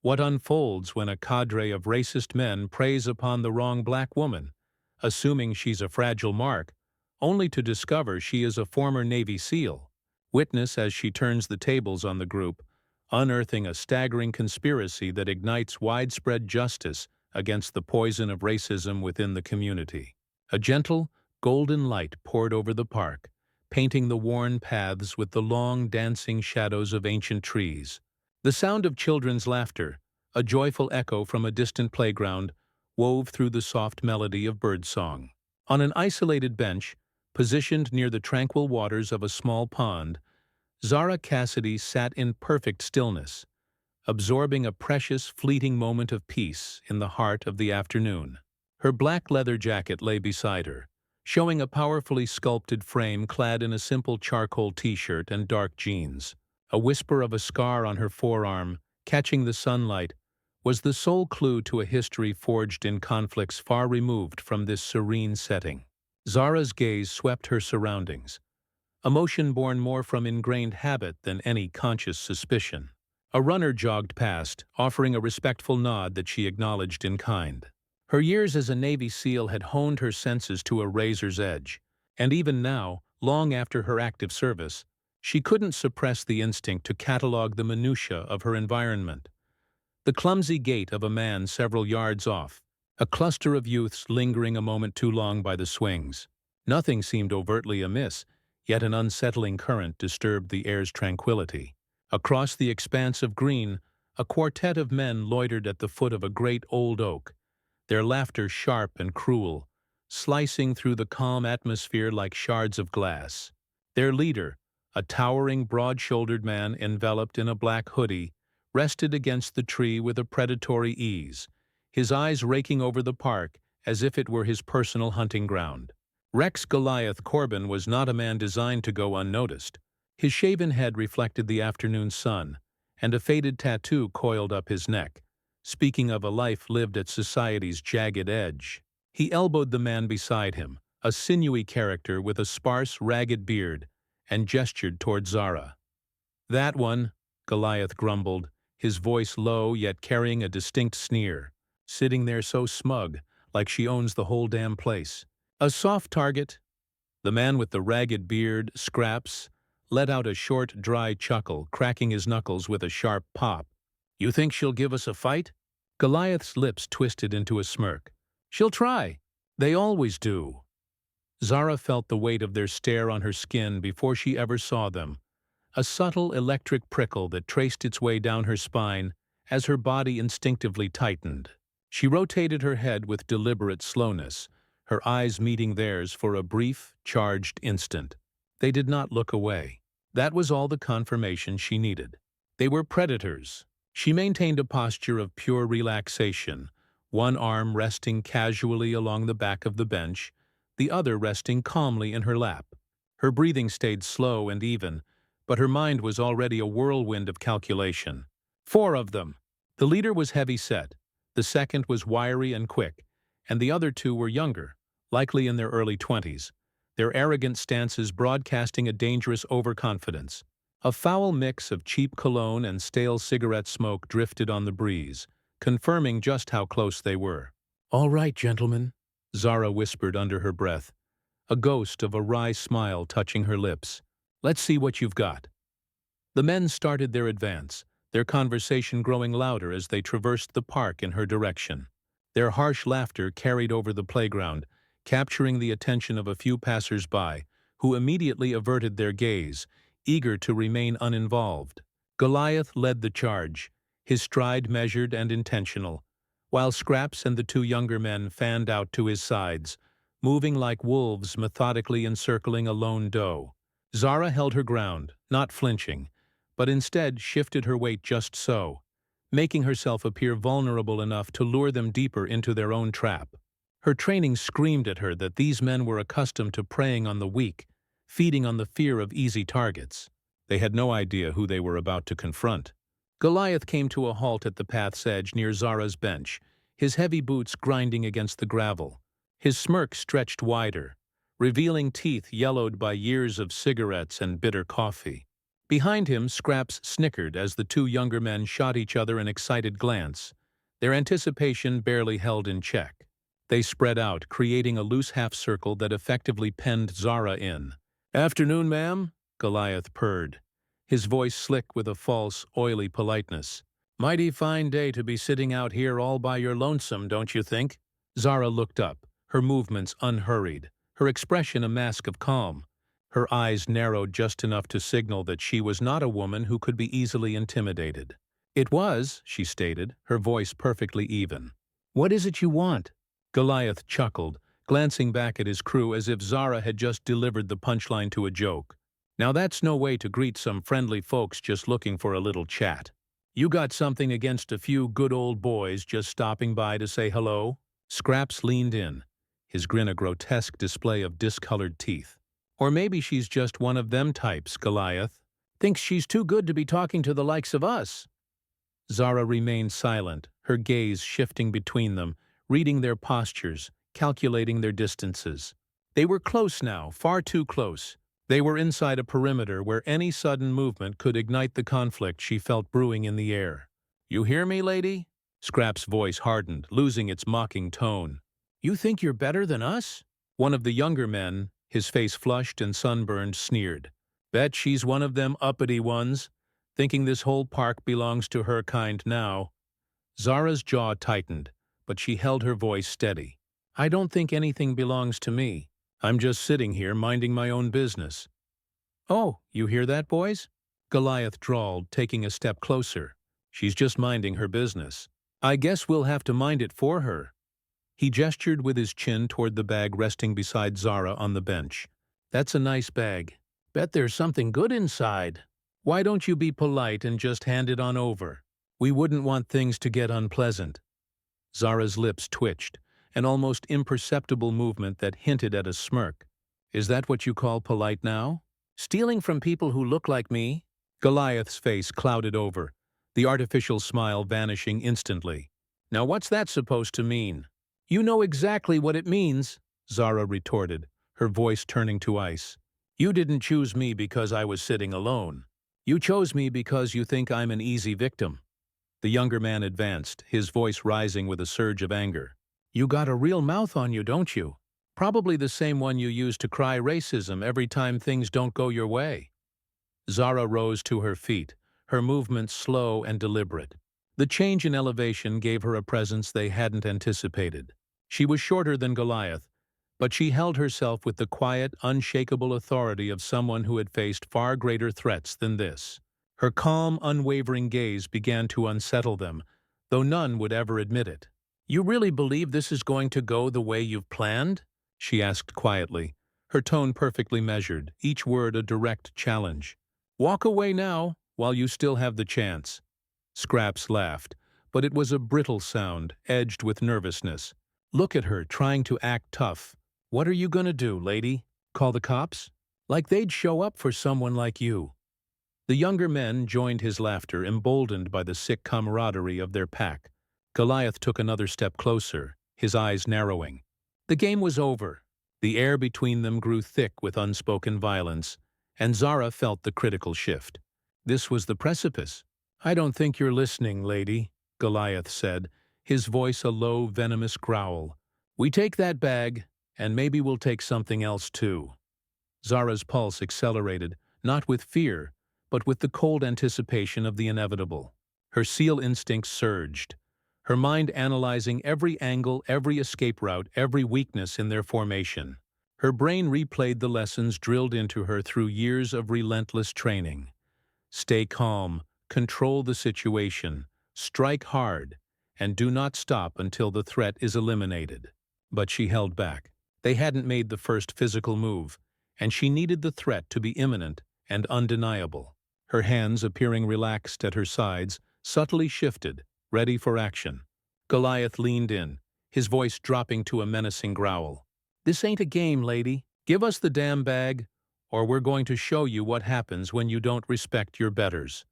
What unfolds when a cadre of racist men preys upon the wrong black woman, assuming she's a fragile mark, only to discover she is a former Navy SEAL? Witness as she turns the tables on the group, unearthing a staggering conspiracy that ignites widespread justice against the poison of racism within the community. A gentle, golden light poured over the park, painting the worn paths with the long, dancing shadows of ancient trees. The sound of children's laughter, a joyful echo from a distant playground, wove through the soft melody of birdsong. On an isolated bench, positioned near the tranquil waters of a small pond, Zara Cassidy sat in perfect stillness, absorbing a precious, fleeting moment of peace in the heart of the afternoon. Her black leather jacket lay beside her, showing a powerfully sculpted frame clad in a simple charcoal t-shirt and dark jeans. A whisper of a scar on her forearm, catching the sunlight, was the sole clue to a history forged in conflicts far removed from this serene setting. Zara's gaze swept her surroundings, emotion born more from ingrained habit than any conscious suspicion. A runner jogged past, offering a respectful nod that she acknowledged in kind. Her years as a Navy SEAL had honed her senses to a razor's edge, and even now, long after her active service, she couldn't suppress the instinct to catalog the minutiae of her environment. The clumsy gait of a man several yards off, a cluster of youths lingering a moment too long by the swings. Nothing seemed overtly amiss, yet an unsettling current disturbed the air's tranquility. Across the expanse of green, a quartet of men loitered at the foot of a great old oak, their laughter sharp and cruel, slicing through the calm atmosphere like shards of glass. Their leader, a towering, broad-shouldered man enveloped in a black hoodie, rested against the tree with a predatory ease, his eyes raking over the park as if it were his personal hunting ground. Rex Goliath Corbin was not a man designed to go unnoticed. His shaven head reflected the afternoon sun, and a faded tattoo coiled up his neck, speaking of a life lived at society's jagged edge. He elbowed the man beside him, a sinewy character with a sparse, ragged beard, and gestured toward Zara. "That one," Goliath grumbled, his voice low yet carrying a distinct sneer, "sitting there so smug, like she owns the whole damn place." "A soft target." The man with the ragged beard, Scraps, let out a short, dry chuckle, cracking his knuckles with a sharp pop. "You think she'll give us a fight?" Goliath's lips twisted into a smirk. "She'll try. They always do." Zara felt the weight of their stare on her skin before she ever saw them, a subtle electric prickle that traced its way down her spine as her body instinctively tightened. She rotated her head with deliberate slowness, her eyes meeting theirs for a brief, charged instant. They did not look away. That was all the confirmation she needed. They were predators. She maintained a posture of pure relaxation, one arm resting casually along the back of the bench, the other resting calmly in her lap. Her breathing stayed slow and even, but her mind was already a whirlwind of calculation. 4 of them. The leader was heavy-set, the second was wiry and quick, and the other 2 were younger, likely in their early 20s, their arrogant stances broadcasting a dangerous overconfidence. A foul mix of cheap cologne and stale cigarette smoke drifted on the breeze, confirming just how close they were. "All right, gentlemen," Zara whispered under her breath, a ghost of a wry smile touching her lips. "Let's see what you've got." The men started their advance, their conversation growing louder as they traversed the park in her direction. Their harsh laughter carried over the playground, capturing the attention of a few passers-by, who immediately averted their gaze, eager to remain uninvolved. Goliath led the charge, his stride measured and intentional, while Scraps and the 2 younger men fanned out to his sides, moving like wolves methodically encircling a lone doe. Zara held her ground, not flinching, but instead shifted her weight just so, making herself appear vulnerable enough to lure them deeper into their own trap. Her training screamed at her that these men were accustomed to preying on the weak, feeding on the fear of easy targets. They had no idea who they were about to confront. Goliath came to a halt at the path's edge near Zara's bench, his heavy boots grinding against the gravel. His smirk stretched wider, revealing teeth yellowed by years of cigarettes and bitter coffee. Behind him, Scraps snickered as the two younger men shot each other an excited glance, their anticipation barely held in check. They spread out, creating a loose half-circle that effectively penned Zara in. "Afternoon, ma'am," Goliath purred, his voice slick with a false, oily politeness. "Mighty fine day to be sitting out here all by your lonesome, don't you think?" Zara looked up, her movements unhurried, her expression a mask of calm. Her eyes narrowed just enough to signal that she was not a woman who could be easily intimidated. "It was," she stated, her voice perfectly even. "What is it you want?" Goliath chuckled, glancing back at his crew as if Zara had just delivered the punchline to a joke. "Now that's no way to greet some friendly folks just looking for a little chat. You got something against a few good old boys just stopping by to say hello?" Scraps leaned in, his grin a grotesque display of discolored teeth. "Or maybe she's just one of them types, Goliath. Thinks she's too good to be talking to the likes of us." Zara remained silent, her gaze shifting between them, reading their postures, calculating their distances. They were close now, far too close. They were inside a perimeter where any sudden movement could ignite the conflict she felt brewing in the air. "You hear me, lady?" Scrap's voice hardened, losing its mocking tone. "You think you're better than us?" One of the younger men, his face flushed and sunburned, sneered. "Bet she's one of them uppity ones, thinking this whole park belongs to her kind now." Zara's jaw tightened, but she held her voice steady. "I don't think anything belongs to me. I'm just sitting here minding my own business." "Oh, you hear that, boys?" Goliath drawled, taking a step closer. "She's just minding her business. I guess we'll have to mind it for her." He gestured with his chin toward the bag resting beside Zara on the bench. "That's a nice bag. Bet there's something good inside. Why don't you be polite and just hand it on over? We wouldn't want things to get unpleasant." Zara's lips twitched, an almost imperceptible movement that hinted at a smirk. "Is that what you call polite now? Stealing from people who look like me?" Goliath's face clouded over, the artificial smile vanishing instantly. "Now what's that supposed to mean?" "You know exactly what it means," Zara retorted, her voice turning to ice. "You didn't choose me because I was sitting alone. You chose me because you think I'm an easy victim." The younger man advanced, his voice rising with a surge of anger. "You got a real mouth on you, don't you? Probably the same one you use to cry racism every time things don't go your way." Zara rose to her feet, her movements slow and deliberate. The change in elevation gave her a presence they hadn't anticipated. She was shorter than Goliath, but she held herself with the quiet, unshakable authority of someone who had faced far greater threats than this. Her calm, unwavering gaze began to unsettle them, though none would ever admit it. "You really believe this is going to go the way you've planned?" she asked quietly, her tone perfectly measured, each word a direct challenge. "Walk away now, while you still have the chance." Scraps laughed, but it was a brittle sound, edged with nervousness. "Look at her, trying to act tough. What are you gonna do, lady? Call the cops? Like they'd show up for someone like you." The younger men joined his laughter, emboldened by the sick camaraderie of their pack. Goliath took another step closer, his eyes narrowing. The game was over. The air between them grew thick with unspoken violence, and Zara felt the critical shift. This was the precipice. "I don't think you're listening, lady," Goliath said, his voice a low, venomous growl. "We take that bag, and maybe we'll take something else too." Zara's pulse accelerated, not with fear, but with the cold anticipation of the inevitable. Her SEAL instinct surged, her mind analyzing every angle, every escape route, every weakness in their formation. Her brain replayed the lessons drilled into her through years of relentless training. Stay calm, control the situation, strike hard, and do not stop until the threat is eliminated. But she held back. They hadn't made the first physical move, and she needed the threat to be imminent and undeniable. Her hands, appearing relaxed at her sides, subtly shifted, ready for action. Goliath leaned in, his voice dropping to a menacing growl. "This ain't a game, lady. Give us the damn bag, or we're going to show you what happens when you don't respect your betters."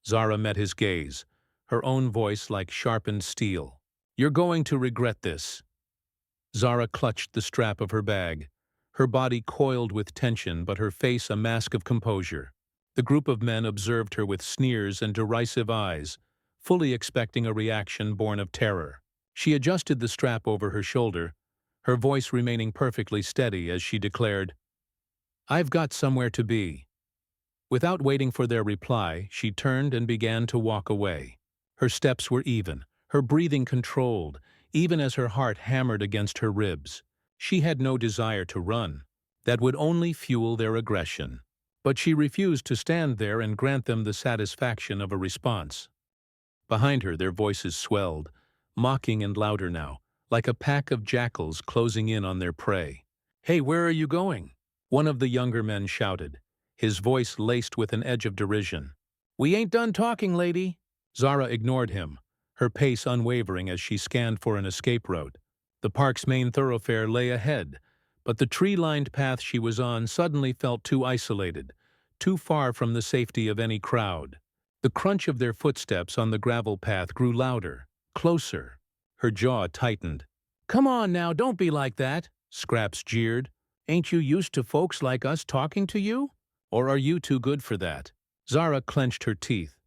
Zara met his gaze, her own voice like sharpened steel. "You're going to regret this." Zara clutched the strap of her bag, her body coiled with tension but her face a mask of composure. The group of men observed her with sneers and derisive eyes, fully expecting a reaction born of terror. She adjusted the strap over her shoulder, her voice remaining perfectly steady as she declared, "I've got somewhere to be." Without waiting for their reply, she turned and began to walk away. Her steps were even, her breathing controlled, even as her heart hammered against her ribs. She had no desire to run. That would only fuel their aggression. But she refused to stand there and grant them the satisfaction of a response. Behind her, their voices swelled, mocking and louder now, like a pack of jackals closing in on their prey. "Hey, where are you going?" one of the younger men shouted, his voice laced with an edge of derision. "We ain't done talking, lady." Zara ignored him, her pace unwavering as she scanned for an escape route. The park's main thoroughfare lay ahead, but the tree-lined path she was on suddenly felt too isolated, too far from the safety of any crowd. The crunch of their footsteps on the gravel path grew louder, closer. Her jaw tightened. "Come on now, don't be like that," Scraps jeered. "Ain't you used to folks like us talking to you? Or are you too good for that?" Zara clenched her teeth,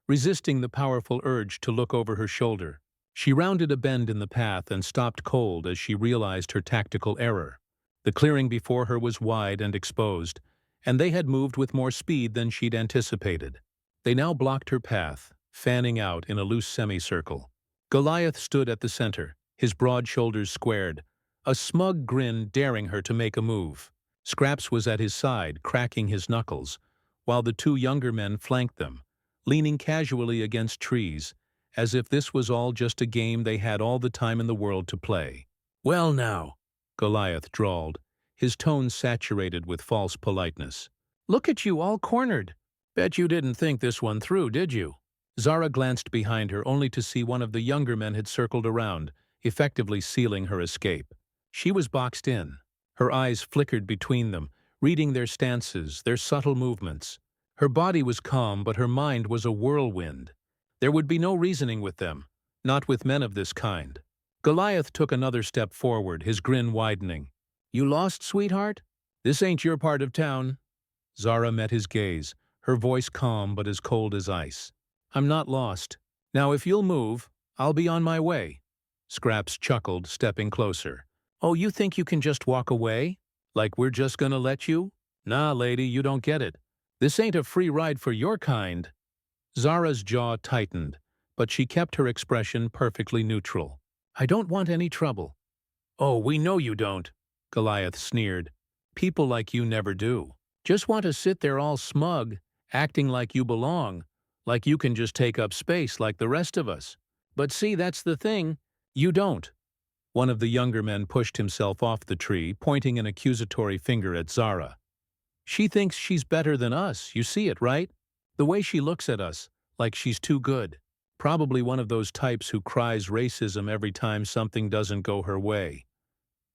resisting the powerful urge to look over her shoulder. She rounded a bend in the path and stopped cold as she realized her tactical error. The clearing before her was wide and exposed, and they had moved with more speed than she'd anticipated. They now blocked her path, fanning out in a loose semicircle. Goliath stood at the center, his broad shoulders squared, a smug grin daring her to make a move. Scraps was at his side, cracking his knuckles, while the two younger men flanked them, leaning casually against trees, as if this was all just a game they had all the time in the world to play. "Well now," Goliath drawled, his tone saturated with false politeness. "Look at you all cornered. Bet you didn't think this one through, did you?" Zara glanced behind her only to see one of the younger men had circled around, effectively sealing her escape. She was boxed in. Her eyes flickered between them, reading their stances, their subtle movements. Her body was calm, but her mind was a whirlwind. There would be no reasoning with them, not with men of this kind. Goliath took another step forward, his grin widening. "You lost, sweetheart? This ain't your part of town." Zara met his gaze, her voice calm but as cold as ice. "I'm not lost. Now if you'll move, I'll be on my way." Scraps chuckled, stepping closer. "Oh, you think you can just walk away? Like we're just gonna let you? Nah, lady, you don't get it. This ain't a free ride for your kind." Zara's jaw tightened, but she kept her expression perfectly neutral. "I don't want any trouble." "Oh, we know you don't," Goliath sneered. "People like you never do. Just want to sit there all smug, acting like you belong, like you can just take up space like the rest of us. But see, that's the thing. You don't." One of the younger men pushed himself off the tree, pointing an accusatory finger at Zara. "She thinks she's better than us, you see it, right? The way she looks at us, like she's too good. Probably one of those types who cries racism every time something doesn't go her way."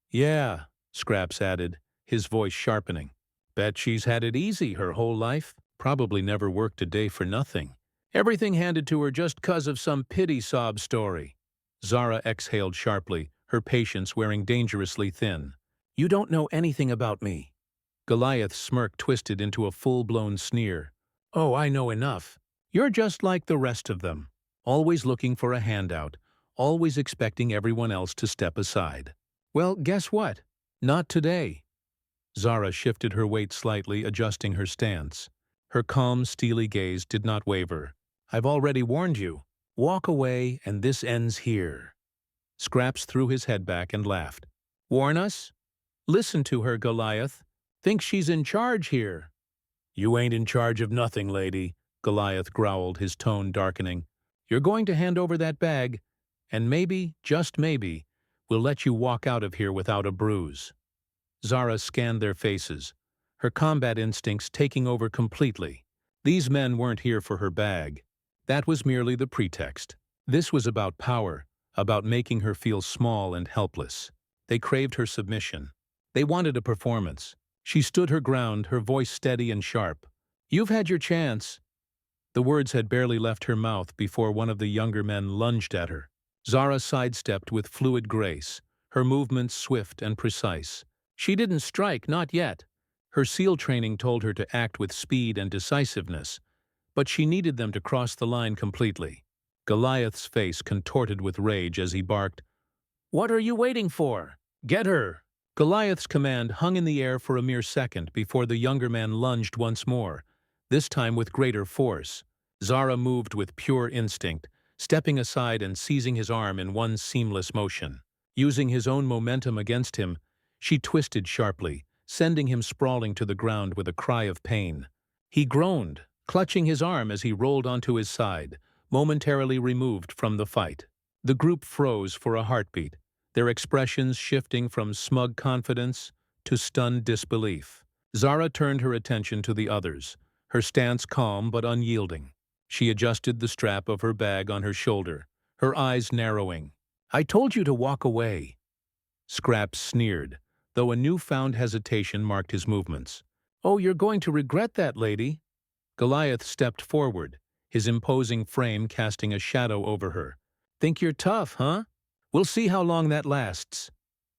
"Yeah," Scraps added, his voice sharpening. "Bet she's had it easy her whole life. Probably never worked a day for nothing. Everything handed to her just 'cause of some pity sob story." Zara exhaled sharply, her patience wearing dangerously thin. "You don't know anything about me." Goliath's smirk twisted into a full-blown sneer. "Oh, I know enough. You're just like the rest of them. Always looking for a handout, always expecting everyone else to step aside. Well, guess what? Not today." Zara shifted her weight slightly, adjusting her stance. Her calm, steely gaze did not waver. "I've already warned you. Walk away, and this ends here." Scraps threw his head back and laughed. "Warn us? Listen to her, Goliath. Think she's in charge here." "You ain't in charge of nothing, lady," Goliath growled, his tone darkening. "You're going to hand over that bag, and maybe, just maybe, we'll let you walk out of here without a bruise." Zara scanned their faces, her combat instincts taking over completely. These men weren't here for her bag. That was merely the pretext. This was about power, about making her feel small and helpless. They craved her submission. They wanted a performance. She stood her ground, her voice steady and sharp. "You've had your chance." The words had barely left her mouth before one of the younger men lunged at her. Zara sidestepped with fluid grace, her movements swift and precise. She didn't strike, not yet. Her SEAL training told her to act with speed and decisiveness, but she needed them to cross the line completely. Goliath's face contorted with rage as he barked, "What are you waiting for? Get her!" Goliath's command hung in the air for a mere second before the younger man lunged once more, this time with greater force. Zara moved with pure instinct, stepping aside and seizing his arm in one seamless motion. Using his own momentum against him, she twisted sharply, sending him sprawling to the ground with a cry of pain. He groaned, clutching his arm as he rolled onto his side, momentarily removed from the fight. The group froze for a heartbeat, their expressions shifting from smug confidence to stunned disbelief. Zara turned her attention to the others, her stance calm but unyielding. She adjusted the strap of her bag on her shoulder, her eyes narrowing. "I told you to walk away." Scraps sneered, though a newfound hesitation marked his movements. "Oh, you're going to regret that, lady." Goliath stepped forward, his imposing frame casting a shadow over her. "Think you're tough, huh? We'll see how long that lasts."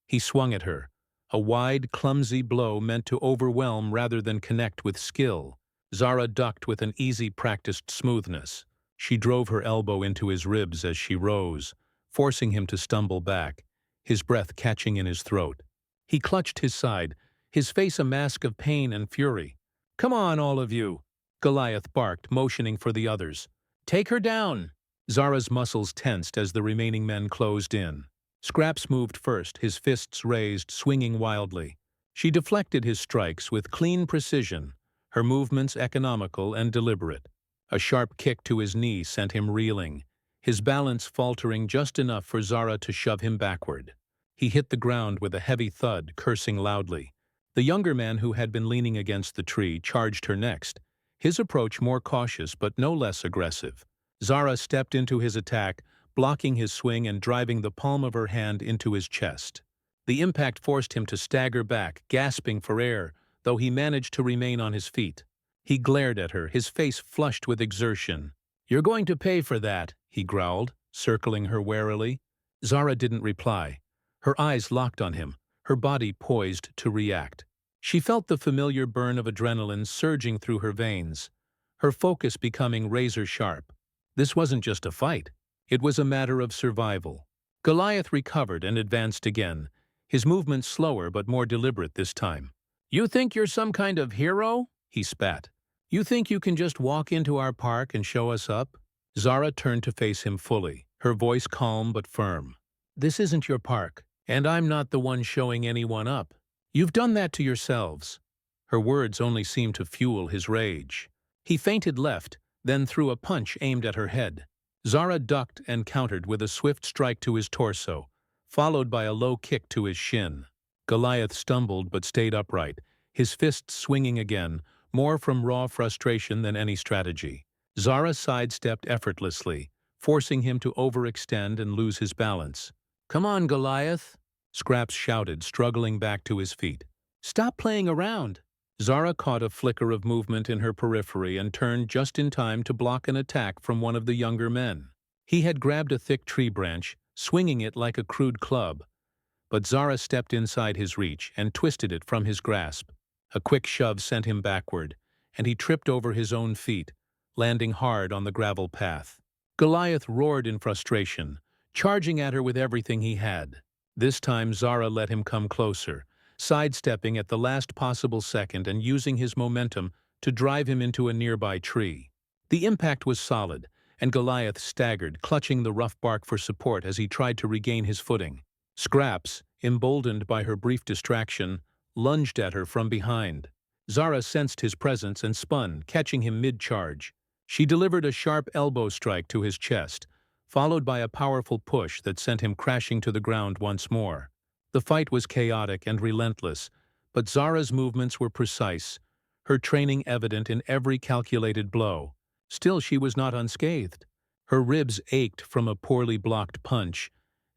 He swung at her, a wide, clumsy blow meant to overwhelm rather than connect with skill. Zara ducked with an easy, practiced smoothness. She drove her elbow into his ribs as she rose, forcing him to stumble back, his breath catching in his throat. He clutched his side, his face a mask of pain and fury. "Come on, all of you," Goliath barked, motioning for the others. "Take her down." Zara's muscles tensed as the remaining men closed in. Scraps moved first, his fists raised, swinging wildly. She deflected his strikes with clean precision, her movements economical and deliberate. A sharp kick to his knee sent him reeling, his balance faltering just enough for Zara to shove him backward. He hit the ground with a heavy thud, cursing loudly. The younger man who had been leaning against the tree charged her next, his approach more cautious but no less aggressive. Zara stepped into his attack, blocking his swing and driving the palm of her hand into his chest. The impact forced him to stagger back, gasping for air, though he managed to remain on his feet. He glared at her, his face flushed with exertion. "You're going to pay for that," he growled, circling her warily. Zara didn't reply. Her eyes locked on him, her body poised to react. She felt the familiar burn of adrenaline surging through her veins, her focus becoming razor-sharp. This wasn't just a fight. It was a matter of survival. Goliath recovered and advanced again, his movements slower but more deliberate this time. "You think you're some kind of hero?" he spat. "You think you can just walk into our park and show us up?" Zara turned to face him fully, her voice calm but firm. "This isn't your park, and I'm not the one showing anyone up. You've done that to yourselves." Her words only seemed to fuel his rage. He feinted left, then threw a punch aimed at her head. Zara ducked and countered with a swift strike to his torso, followed by a low kick to his shin. Goliath stumbled but stayed upright, his fists swinging again, more from raw frustration than any strategy. Zara sidestepped effortlessly, forcing him to overextend and lose his balance. "Come on, Goliath," Scraps shouted, struggling back to his feet. "Stop playing around." Zara caught a flicker of movement in her periphery and turned just in time to block an attack from one of the younger men. He had grabbed a thick tree branch, swinging it like a crude club, but Zara stepped inside his reach and twisted it from his grasp. A quick shove sent him backward, and he tripped over his own feet, landing hard on the gravel path. Goliath roared in frustration, charging at her with everything he had. This time Zara let him come closer, sidestepping at the last possible second and using his momentum to drive him into a nearby tree. The impact was solid, and Goliath staggered, clutching the rough bark for support as he tried to regain his footing. Scraps, emboldened by her brief distraction, lunged at her from behind. Zara sensed his presence and spun, catching him mid-charge. She delivered a sharp elbow strike to his chest, followed by a powerful push that sent him crashing to the ground once more. The fight was chaotic and relentless, but Zara's movements were precise, her training evident in every calculated blow. Still, she was not unscathed. Her ribs ached from a poorly blocked punch,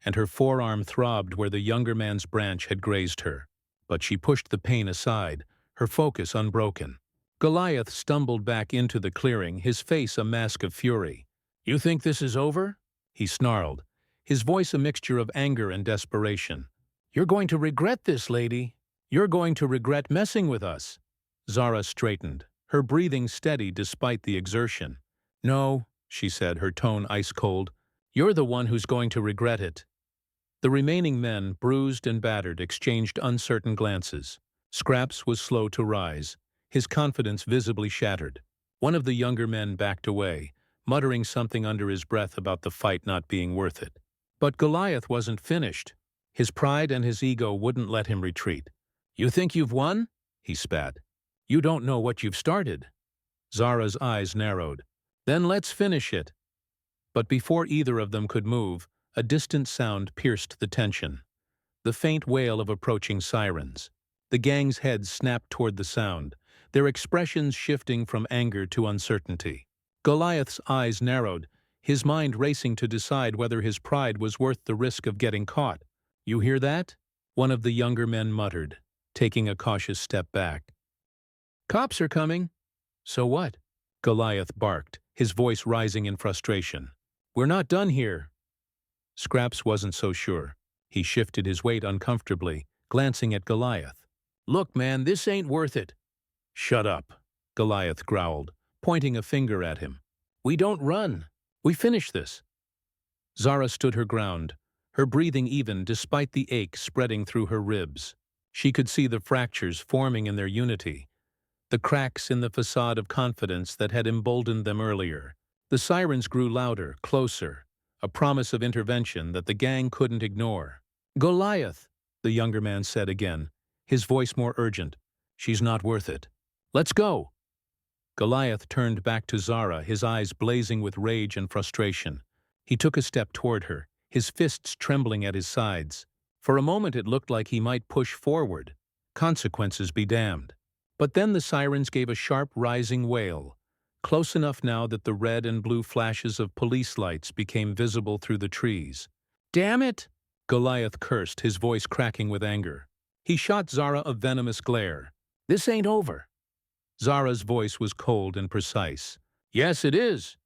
and her forearm throbbed where the younger man's branch had grazed her. But she pushed the pain aside, her focus unbroken. Goliath stumbled back into the clearing, his face a mask of fury. "You think this is over?" he snarled, his voice a mixture of anger and desperation. "You're going to regret this, lady. You're going to regret messing with us." Zara straightened, her breathing steady despite the exertion. "No," she said, her tone ice-cold. "You're the one who's going to regret it." The remaining men, bruised and battered, exchanged uncertain glances. Scraps was slow to rise, his confidence visibly shattered. One of the younger men backed away, muttering something under his breath about the fight not being worth it. But Goliath wasn't finished. His pride and his ego wouldn't let him retreat. "You think you've won?" he spat. "You don't know what you've started." Zara's eyes narrowed. "Then let's finish it." But before either of them could move, a distant sound pierced the tension. The faint wail of approaching sirens. The gang's heads snapped toward the sound, their expressions shifting from anger to uncertainty. Goliath's eyes narrowed, his mind racing to decide whether his pride was worth the risk of getting caught. "You hear that?" one of the younger men muttered, taking a cautious step back. "Cops are coming." "So what?" Goliath barked, his voice rising in frustration. "We're not done here." Scraps wasn't so sure. He shifted his weight uncomfortably, glancing at Goliath. "Look, man, this ain't worth it." "Shut up," Goliath growled, pointing a finger at him. "We don't run. We finish this." Zara stood her ground, her breathing even despite the ache spreading through her ribs. She could see the fractures forming in their unity, the cracks in the facade of confidence that had emboldened them earlier. The sirens grew louder, closer, a promise of intervention that the gang couldn't ignore. "Goliath," the younger man said again, his voice more urgent. "She's not worth it. Let's go." Goliath turned back to Zara, his eyes blazing with rage and frustration. He took a step toward her, his fists trembling at his sides. For a moment it looked like he might push forward. Consequences be damned. But then the sirens gave a sharp rising wail, close enough now that the red and blue flashes of police lights became visible through the trees. "Damn it!" Goliath cursed, his voice cracking with anger. He shot Zara a venomous glare. "This ain't over." Zara's voice was cold and precise. "Yes, it is."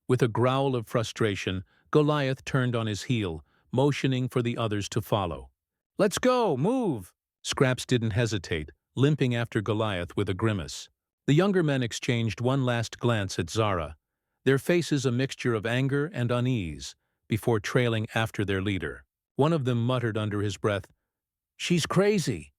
With a growl of frustration, Goliath turned on his heel, motioning for the others to follow. "Let's go, move!" Scraps didn't hesitate, limping after Goliath with a grimace. The younger men exchanged one last glance at Zara, their faces a mixture of anger and unease, before trailing after their leader. One of them muttered under his breath, "She's crazy,"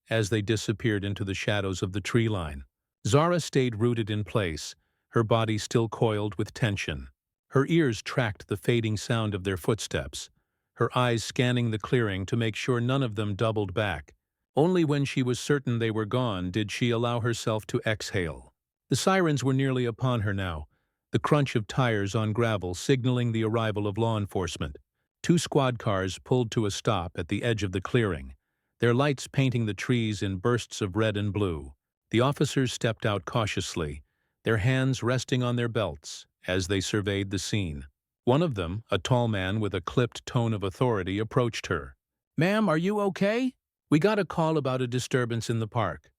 as they disappeared into the shadows of the tree line. Zara stayed rooted in place, her body still coiled with tension. Her ears tracked the fading sound of their footsteps, her eyes scanning the clearing to make sure none of them doubled back. Only when she was certain they were gone did she allow herself to exhale. The sirens were nearly upon her now, the crunch of tires on gravel signaling the arrival of law enforcement. 2 squad cars pulled to a stop at the edge of the clearing, their lights painting the trees in bursts of red and blue. The officers stepped out cautiously, their hands resting on their belts as they surveyed the scene. One of them, a tall man with a clipped tone of authority, approached her. "Ma'am, are you okay? We got a call about a disturbance in the park."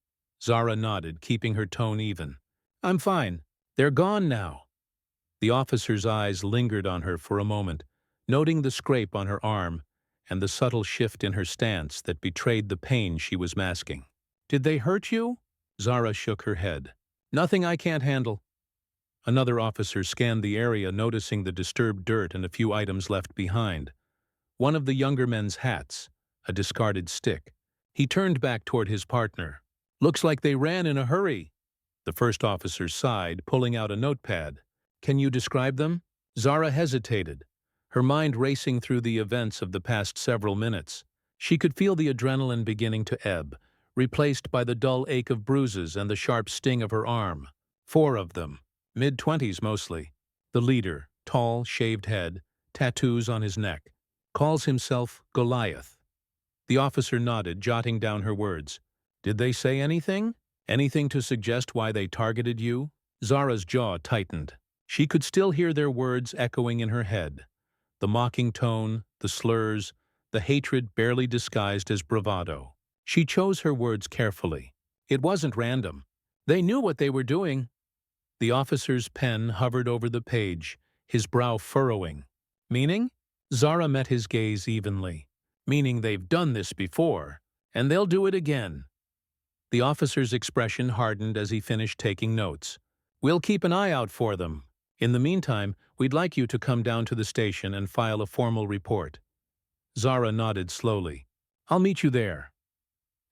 Zara nodded, keeping her tone even. "I'm fine. They're gone now." The officer's eyes lingered on her for a moment, noting the scrape on her arm and the subtle shift in her stance that betrayed the pain she was masking. "Did they hurt you?" Zara shook her head. "Nothing I can't handle." Another officer scanned the area, noticing the disturbed dirt and a few items left behind. One of the younger men's hats, a discarded stick. He turned back toward his partner. "Looks like they ran in a hurry." The first officer sighed, pulling out a notepad. "Can you describe them?" Zara hesitated, her mind racing through the events of the past several minutes. She could feel the adrenaline beginning to ebb, replaced by the dull ache of bruises and the sharp sting of her arm. 4 of them, mid-20s mostly. The leader, tall, shaved head, tattoos on his neck, calls himself Goliath. The officer nodded, jotting down her words. "Did they say anything? Anything to suggest why they targeted you?" Zara's jaw tightened. She could still hear their words echoing in her head. The mocking tone, the slurs, the hatred barely disguised as bravado. She chose her words carefully. It wasn't random. They knew what they were doing. The officer's pen hovered over the page, his brow furrowing. "Meaning?" Zara met his gaze evenly. "Meaning they've done this before, and they'll do it again." The officer's expression hardened as he finished taking notes. "We'll keep an eye out for them. In the meantime, we'd like you to come down to the station and file a formal report." Zara nodded slowly. "I'll meet you there."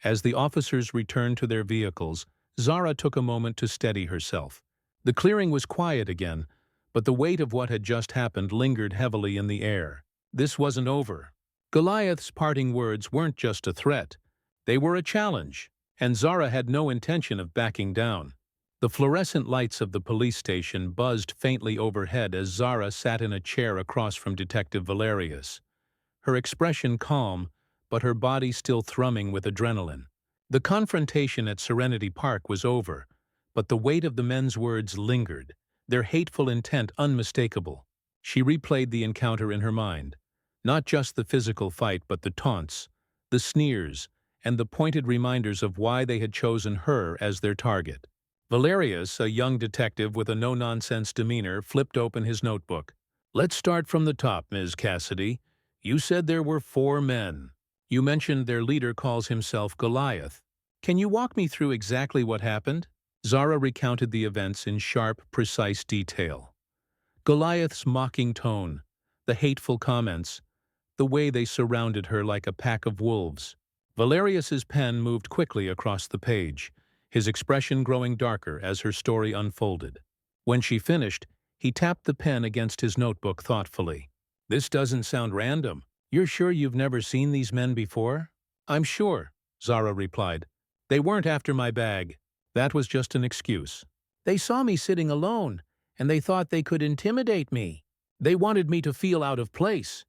As the officers returned to their vehicles, Zara took a moment to steady herself. The clearing was quiet again, but the weight of what had just happened lingered heavily in the air. This wasn't over. Goliath's parting words weren't just a threat. They were a challenge, and Zara had no intention of backing down. The fluorescent lights of the police station buzzed faintly overhead as Zara sat in a chair across from Detective Valerius. Her expression calm, but her body still thrumming with adrenaline. The confrontation at Serenity Park was over, but the weight of the men's words lingered, their hateful intent unmistakable. She replayed the encounter in her mind. Not just the physical fight, but the taunts, the sneers, and the pointed reminders of why they had chosen her as their target. Valerius, a young detective with a no-nonsense demeanor, flipped open his notebook. "Let's start from the top, Ms. Cassidy. You said there were 4 men. You mentioned their leader calls himself Goliath. Can you walk me through exactly what happened?" Zara recounted the events in sharp, precise detail. Goliath's mocking tone, the hateful comments, the way they surrounded her like a pack of wolves. Valerius's pen moved quickly across the page, his expression growing darker as her story unfolded. When she finished, he tapped the pen against his notebook thoughtfully. "This doesn't sound random. You're sure you've never seen these men before?" "I'm sure," Zara replied. "They weren't after my bag. That was just an excuse. They saw me sitting alone, and they thought they could intimidate me. They wanted me to feel out of place."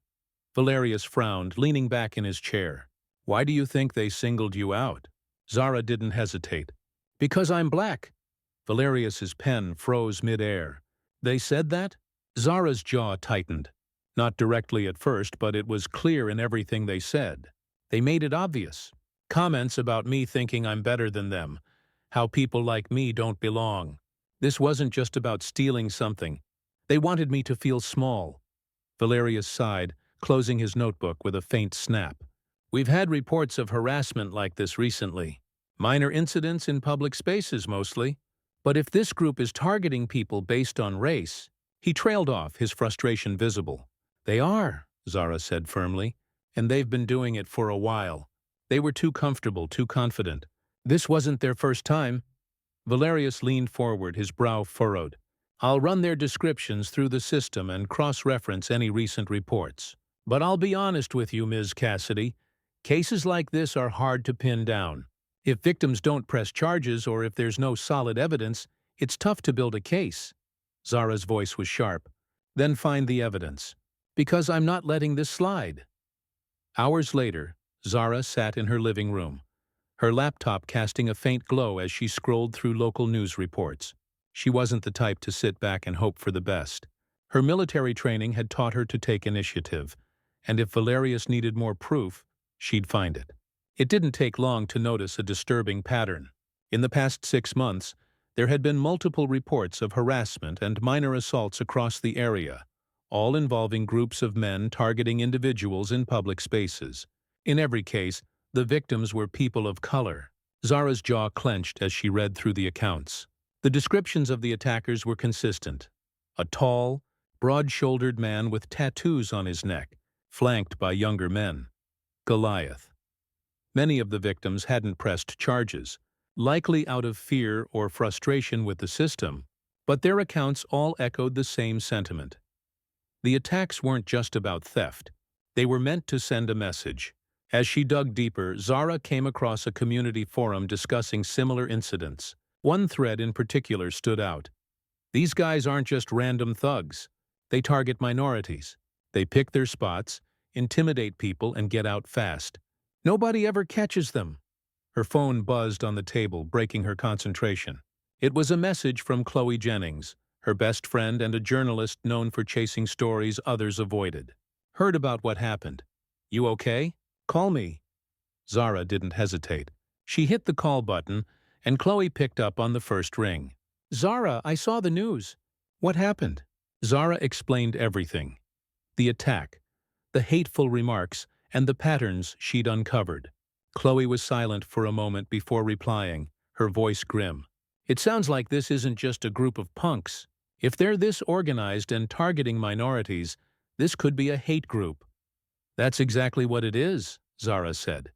Valerius frowned, leaning back in his chair. "Why do you think they singled you out?" Zara didn't hesitate. "Because I'm black." Valerius's pen froze mid-air. "They said that?" Zara's jaw tightened. Not directly at first, but it was clear in everything they said. They made it obvious. Comments about me thinking I'm better than them, how people like me don't belong. This wasn't just about stealing something. They wanted me to feel small. Valerius sighed, closing his notebook with a faint snap. "We've had reports of harassment like this recently. Minor incidents in public spaces mostly. But if this group is targeting people based on race..." He trailed off, his frustration visible. "They are," Zara said firmly, "and they've been doing it for a while. They were too comfortable, too confident. This wasn't their first time." Valerius leaned forward, his brow furrowed. "I'll run their descriptions through the system and cross-reference any recent reports. But I'll be honest with you, Ms. Cassidy. Cases like this are hard to pin down. If victims don't press charges or if there's no solid evidence, it's tough to build a case." Zara's voice was sharp. "Then find the evidence. Because I'm not letting this slide." Hours later, Zara sat in her living room, her laptop casting a faint glow as she scrolled through local news reports. She wasn't the type to sit back and hope for the best. Her military training had taught her to take initiative, and if Valerius needed more proof, she'd find it. It didn't take long to notice a disturbing pattern. In the past 6 months, there had been multiple reports of harassment and minor assaults across the area, all involving groups of men targeting individuals in public spaces. In every case, the victims were people of color. Zara's jaw clenched as she read through the accounts. The descriptions of the attackers were consistent. A tall, broad-shouldered man with tattoos on his neck, flanked by younger men. Goliath. Many of the victims hadn't pressed charges, likely out of fear or frustration with the system, but their accounts all echoed the same sentiment. The attacks weren't just about theft. They were meant to send a message. As she dug deeper, Zara came across a community forum discussing similar incidents. One thread in particular stood out. "These guys aren't just random thugs. They target minorities. They pick their spots, intimidate people, and get out fast. Nobody ever catches them." Her phone buzzed on the table, breaking her concentration. It was a message from Chloe Jennings, her best friend and a journalist known for chasing stories others avoided. "Heard about what happened. You okay? Call me." Zara didn't hesitate. She hit the call button, and Chloe picked up on the first ring. "Zara, I saw the news. What happened?" Zara explained everything. The attack, the hateful remarks, and the patterns she'd uncovered. Chloe was silent for a moment before replying, her voice grim. It sounds like this isn't just a group of punks. If they're this organized and targeting minorities, this could be a hate group. That's exactly what it is, Zara said.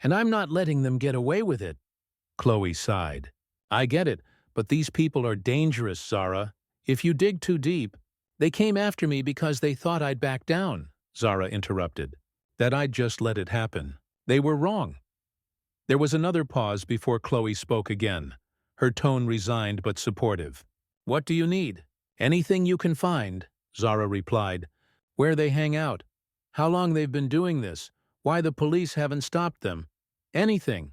And I'm not letting them get away with it. Chloe sighed. I get it, but these people are dangerous, Zara. If you dig too deep, they came after me because they thought I'd back down, Zara interrupted. That I'd just let it happen. They were wrong. There was another pause before Chloe spoke again, her tone resigned but supportive. What do you need? Anything you can find, Zara replied. Where they hang out, how long they've been doing this, why the police haven't stopped them. Anything.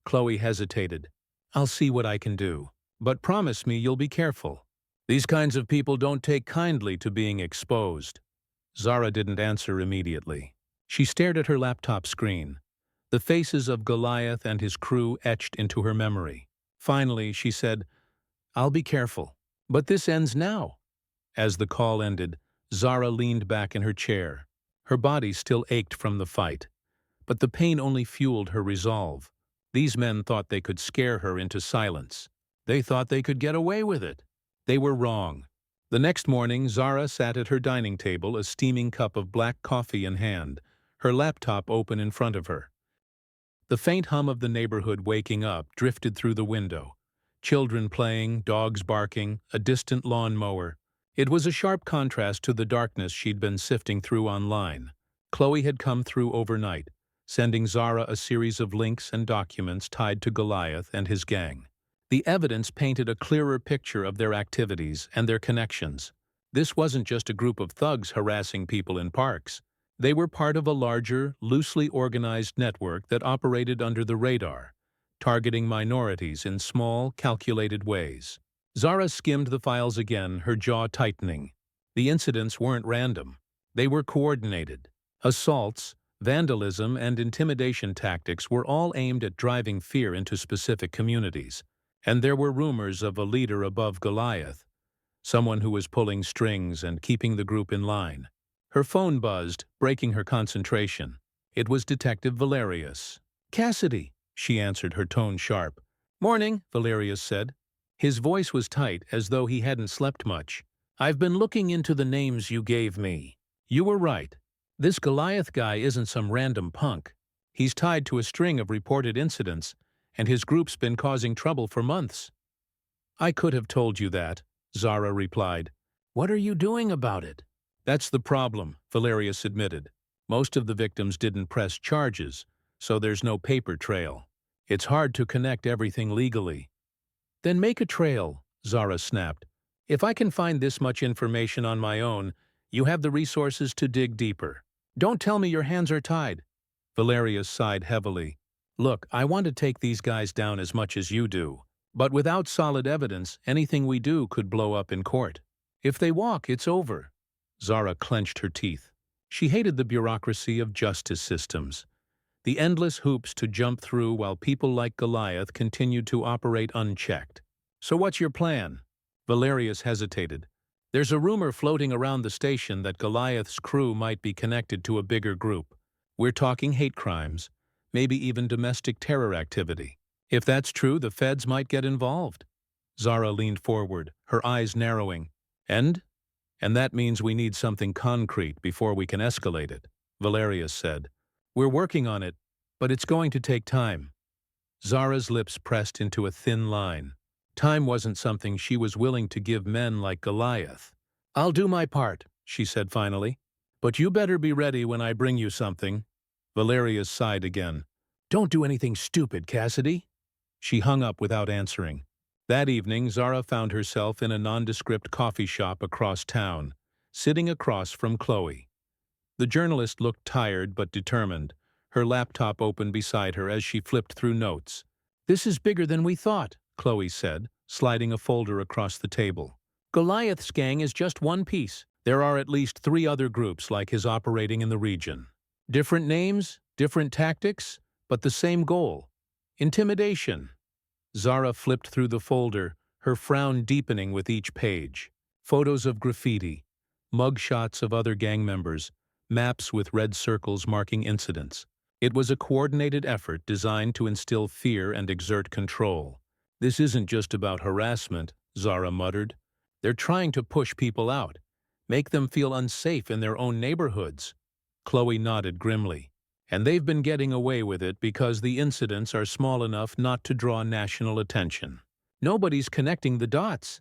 Chloe hesitated. I'll see what I can do. But promise me you'll be careful. These kinds of people don't take kindly to being exposed. Zara didn't answer immediately. She stared at her laptop screen, the faces of Goliath and his crew etched into her memory. Finally, she said, I'll be careful. But this ends now. As the call ended, Zara leaned back in her chair. Her body still ached from the fight. But the pain only fueled her resolve. These men thought they could scare her into silence. They thought they could get away with it. They were wrong. The next morning, Zara sat at her dining table, a steaming cup of black coffee in hand, her laptop open in front of her. The faint hum of the neighborhood waking up drifted through the window. Children playing, dogs barking, a distant lawn mower. It was a sharp contrast to the darkness she'd been sifting through online. Chloe had come through overnight, sending Zara a series of links and documents tied to Goliath and his gang. The evidence painted a clearer picture of their activities and their connections. This wasn't just a group of thugs harassing people in parks. They were part of a larger, loosely organized network that operated under the radar, targeting minorities in small, calculated ways. Zara skimmed the files again, her jaw tightening. The incidents weren't random. They were coordinated. Assaults, vandalism, and intimidation tactics were all aimed at driving fear into specific communities. And there were rumors of a leader above Goliath, someone who was pulling strings and keeping the group in line. Her phone buzzed, breaking her concentration. It was Detective Valerius. Cassidy, she answered, her tone sharp. Morning, Valerius said. His voice was tight, as though he hadn't slept much. I've been looking into the names you gave me. You were right. This Goliath guy isn't some random punk. He's tied to a string of reported incidents, and his group's been causing trouble for months. I could have told you that, Zara replied. What are you doing about it? That's the problem, Valerius admitted. Most of the victims didn't press charges, so there's no paper trail. It's hard to connect everything legally. Then make a trail, Zara snapped. If I can find this much information on my own, you have the resources to dig deeper. Don't tell me your hands are tied. Valerius sighed heavily. Look, I want to take these guys down as much as you do. But without solid evidence, anything we do could blow up in court. If they walk, it's over. Zara clenched her teeth. She hated the bureaucracy of justice systems, the endless hoops to jump through while people like Goliath continued to operate unchecked. So what's your plan? Valerius hesitated. There's a rumor floating around the station that Goliath's crew might be connected to a bigger group. We're talking hate crimes, maybe even domestic terror activity. If that's true, the feds might get involved. Zara leaned forward, her eyes narrowing. And that means we need something concrete before we can escalate it, Valerius said. We're working on it, but it's going to take time. Zara's lips pressed into a thin line. Time wasn't something she was willing to give men like Goliath. I'll do my part, she said finally. But you better be ready when I bring you something. Valerius sighed again. Don't do anything stupid, Cassidy. She hung up without answering. That evening, Zara found herself in a nondescript coffee shop across town, sitting across from Chloe. The journalist looked tired but determined, her laptop open beside her as she flipped through notes. This is bigger than we thought, Chloe said, sliding a folder across the table. Goliath's gang is just one piece. There are at least 3 other groups like his operating in the region. Different names, different tactics, but the same goal. Intimidation. Zara flipped through the folder, her frown deepening with each page. Photos of graffiti, mugshots of other gang members, maps with red circles marking incidents. It was a coordinated effort designed to instill fear and exert control. "This isn't just about harassment," Zara muttered. "They're trying to push people out, make them feel unsafe in their own neighborhoods." Chloe nodded grimly. "And they've been getting away with it because the incidents are small enough not to draw national attention. Nobody's connecting the dots."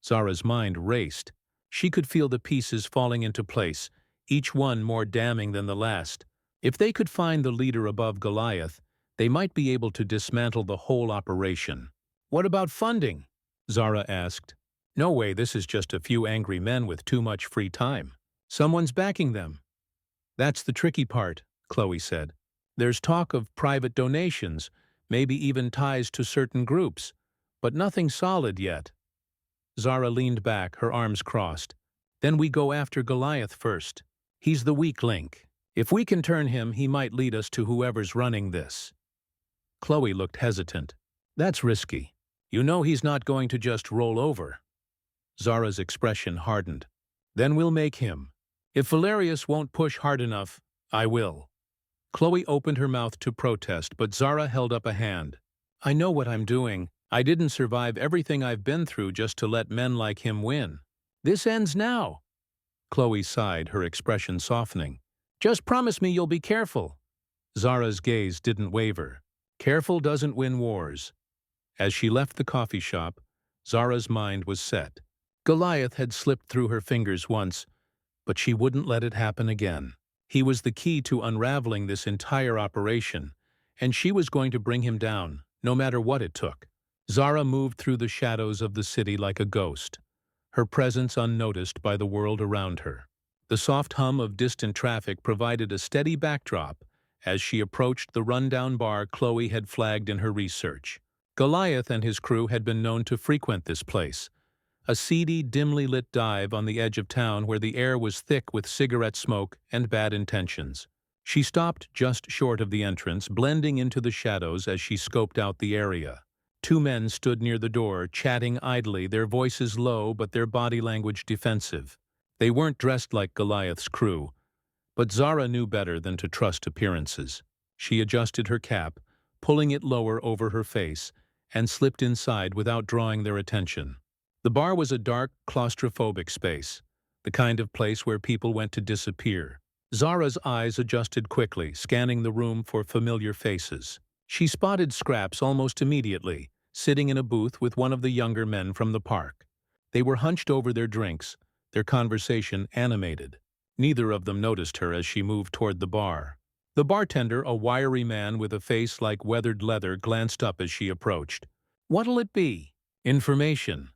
Zara's mind raced. She could feel the pieces falling into place, each one more damning than the last. If they could find the leader above Goliath, they might be able to dismantle the whole operation. "What about funding?" Zara asked. "No way, this is just a few angry men with too much free time. Someone's backing them." "That's the tricky part," Chloe said. "There's talk of private donations, maybe even ties to certain groups, but nothing solid yet." Zara leaned back, her arms crossed. "Then we go after Goliath first. He's the weak link. If we can turn him, he might lead us to whoever's running this." Chloe looked hesitant. "That's risky. You know he's not going to just roll over." Zara's expression hardened. "Then we'll make him. If Valerius won't push hard enough, I will." Chloe opened her mouth to protest, but Zara held up a hand. "I know what I'm doing. I didn't survive everything I've been through just to let men like him win. This ends now." Chloe sighed, her expression softening. "Just promise me you'll be careful." Zara's gaze didn't waver. "Careful doesn't win wars." As she left the coffee shop, Zara's mind was set. Goliath had slipped through her fingers once, but she wouldn't let it happen again. He was the key to unraveling this entire operation, and she was going to bring him down, no matter what it took. Zara moved through the shadows of the city like a ghost, her presence unnoticed by the world around her. The soft hum of distant traffic provided a steady backdrop as she approached the rundown bar Chloe had flagged in her research. Goliath and his crew had been known to frequent this place, a seedy, dimly lit dive on the edge of town where the air was thick with cigarette smoke and bad intentions. She stopped just short of the entrance, blending into the shadows as she scoped out the area. Two men stood near the door, chatting idly, their voices low but their body language defensive. They weren't dressed like Goliath's crew, but Zara knew better than to trust appearances. She adjusted her cap, pulling it lower over her face, and slipped inside without drawing their attention. The bar was a dark, claustrophobic space, the kind of place where people went to disappear. Zara's eyes adjusted quickly, scanning the room for familiar faces. She spotted Scraps almost immediately, sitting in a booth with one of the younger men from the park. They were hunched over their drinks, their conversation animated. Neither of them noticed her as she moved toward the bar. The bartender, a wiry man with a face like weathered leather, glanced up as she approached. "What'll it be?" "Information,"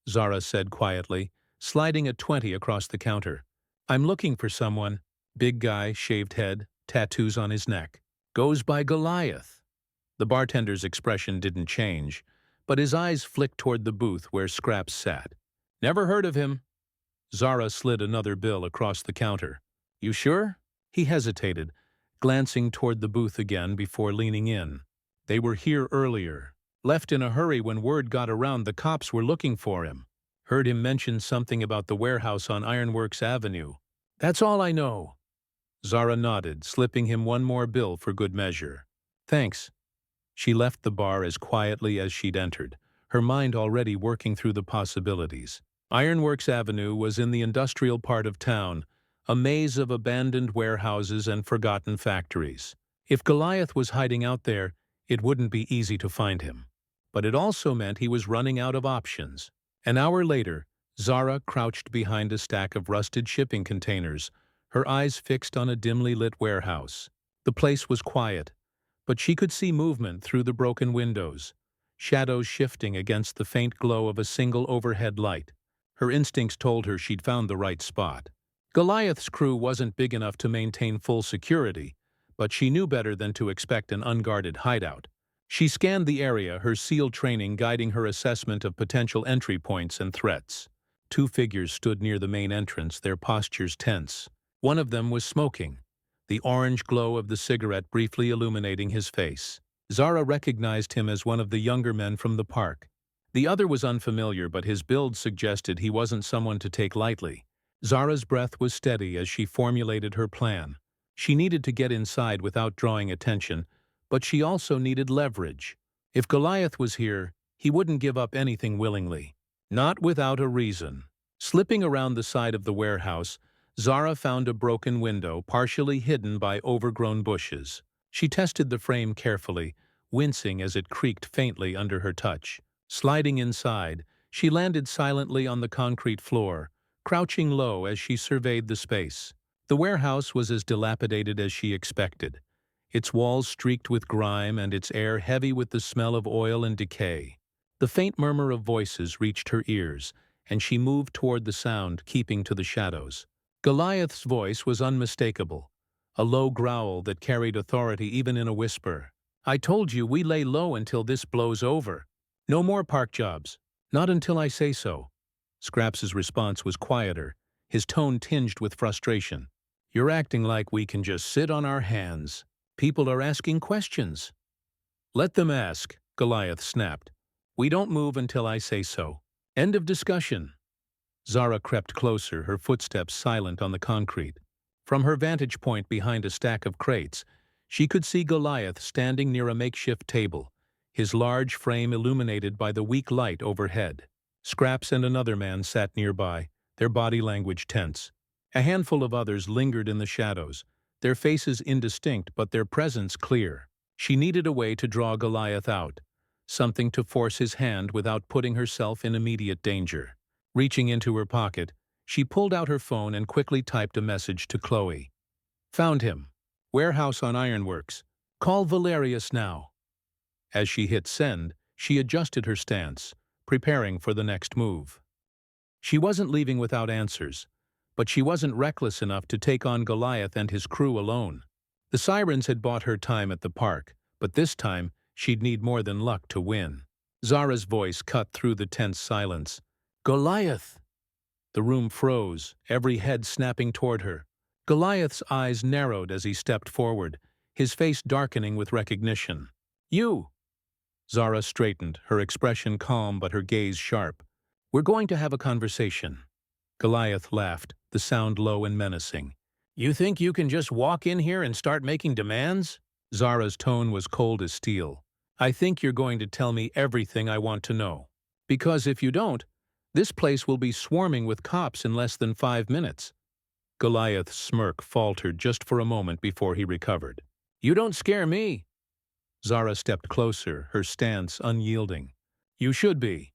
Zara said quietly, sliding a 20 across the counter. "I'm looking for someone." Big guy, shaved head, tattoos on his neck. "Goes by Goliath." The bartender's expression didn't change, but his eyes flicked toward the booth where Scraps sat. "Never heard of him." Zara slid another bill across the counter. "You sure?" He hesitated, glancing toward the booth again before leaning in. "They were here earlier. Left in a hurry when word got around the cops were looking for him. Heard him mention something about the warehouse on Ironworks Avenue. That's all I know." Zara nodded, slipping him one more bill for good measure. "Thanks." She left the bar as quietly as she'd entered, her mind already working through the possibilities. Ironworks Avenue was in the industrial part of town, a maze of abandoned warehouses and forgotten factories. If Goliath was hiding out there, it wouldn't be easy to find him. But it also meant he was running out of options. An hour later, Zara crouched behind a stack of rusted shipping containers, her eyes fixed on a dimly lit warehouse. The place was quiet, but she could see movement through the broken windows, shadows shifting against the faint glow of a single overhead light. Her instincts told her she'd found the right spot. Goliath's crew wasn't big enough to maintain full security, but she knew better than to expect an unguarded hideout. She scanned the area, her SEAL training guiding her assessment of potential entry points and threats. Two figures stood near the main entrance, their postures tense. One of them was smoking, the orange glow of the cigarette briefly illuminating his face. Zara recognized him as one of the younger men from the park. The other was unfamiliar, but his build suggested he wasn't someone to take lightly. Zara's breath was steady as she formulated her plan. She needed to get inside without drawing attention, but she also needed leverage. If Goliath was here, he wouldn't give up anything willingly. Not without a reason. Slipping around the side of the warehouse, Zara found a broken window partially hidden by overgrown bushes. She tested the frame carefully, wincing as it creaked faintly under her touch. Sliding inside, she landed silently on the concrete floor, crouching low as she surveyed the space. The warehouse was as dilapidated as she expected, its walls streaked with grime and its air heavy with the smell of oil and decay. The faint murmur of voices reached her ears, and she moved toward the sound, keeping to the shadows. Goliath's voice was unmistakable, a low growl that carried authority even in a whisper. "I told you we lay low until this blows over. No more park jobs. Not until I say so." Scraps' response was quieter, his tone tinged with frustration. "You're acting like we can just sit on our hands. People are asking questions." "Let them ask," Goliath snapped. "We don't move until I say so. End of discussion." Zara crept closer, her footsteps silent on the concrete. From her vantage point behind a stack of crates, she could see Goliath standing near a makeshift table, his large frame illuminated by the weak light overhead. Scraps and another man sat nearby, their body language tense. A handful of others lingered in the shadows, their faces indistinct but their presence clear. She needed a way to draw Goliath out, something to force his hand without putting herself in immediate danger. Reaching into her pocket, she pulled out her phone and quickly typed a message to Chloe. "Found him. Warehouse on Ironworks. Call Valerius now." As she hit send, she adjusted her stance, preparing for the next move. She wasn't leaving without answers, but she wasn't reckless enough to take on Goliath and his crew alone. The sirens had bought her time at the park, but this time she'd need more than luck to win. Zara's voice cut through the tense silence. "Goliath!" The room froze, every head snapping toward her. Goliath's eyes narrowed as he stepped forward, his face darkening with recognition. "You!" Zara straightened, her expression calm but her gaze sharp. "We're going to have a conversation." Goliath laughed, the sound low and menacing. "You think you can just walk in here and start making demands?" Zara's tone was cold as steel. "I think you're going to tell me everything I want to know. Because if you don't, this place will be swarming with cops in less than 5 minutes." Goliath's smirk faltered just for a moment before he recovered. "You don't scare me." Zara stepped closer, her stance unyielding. "You should be."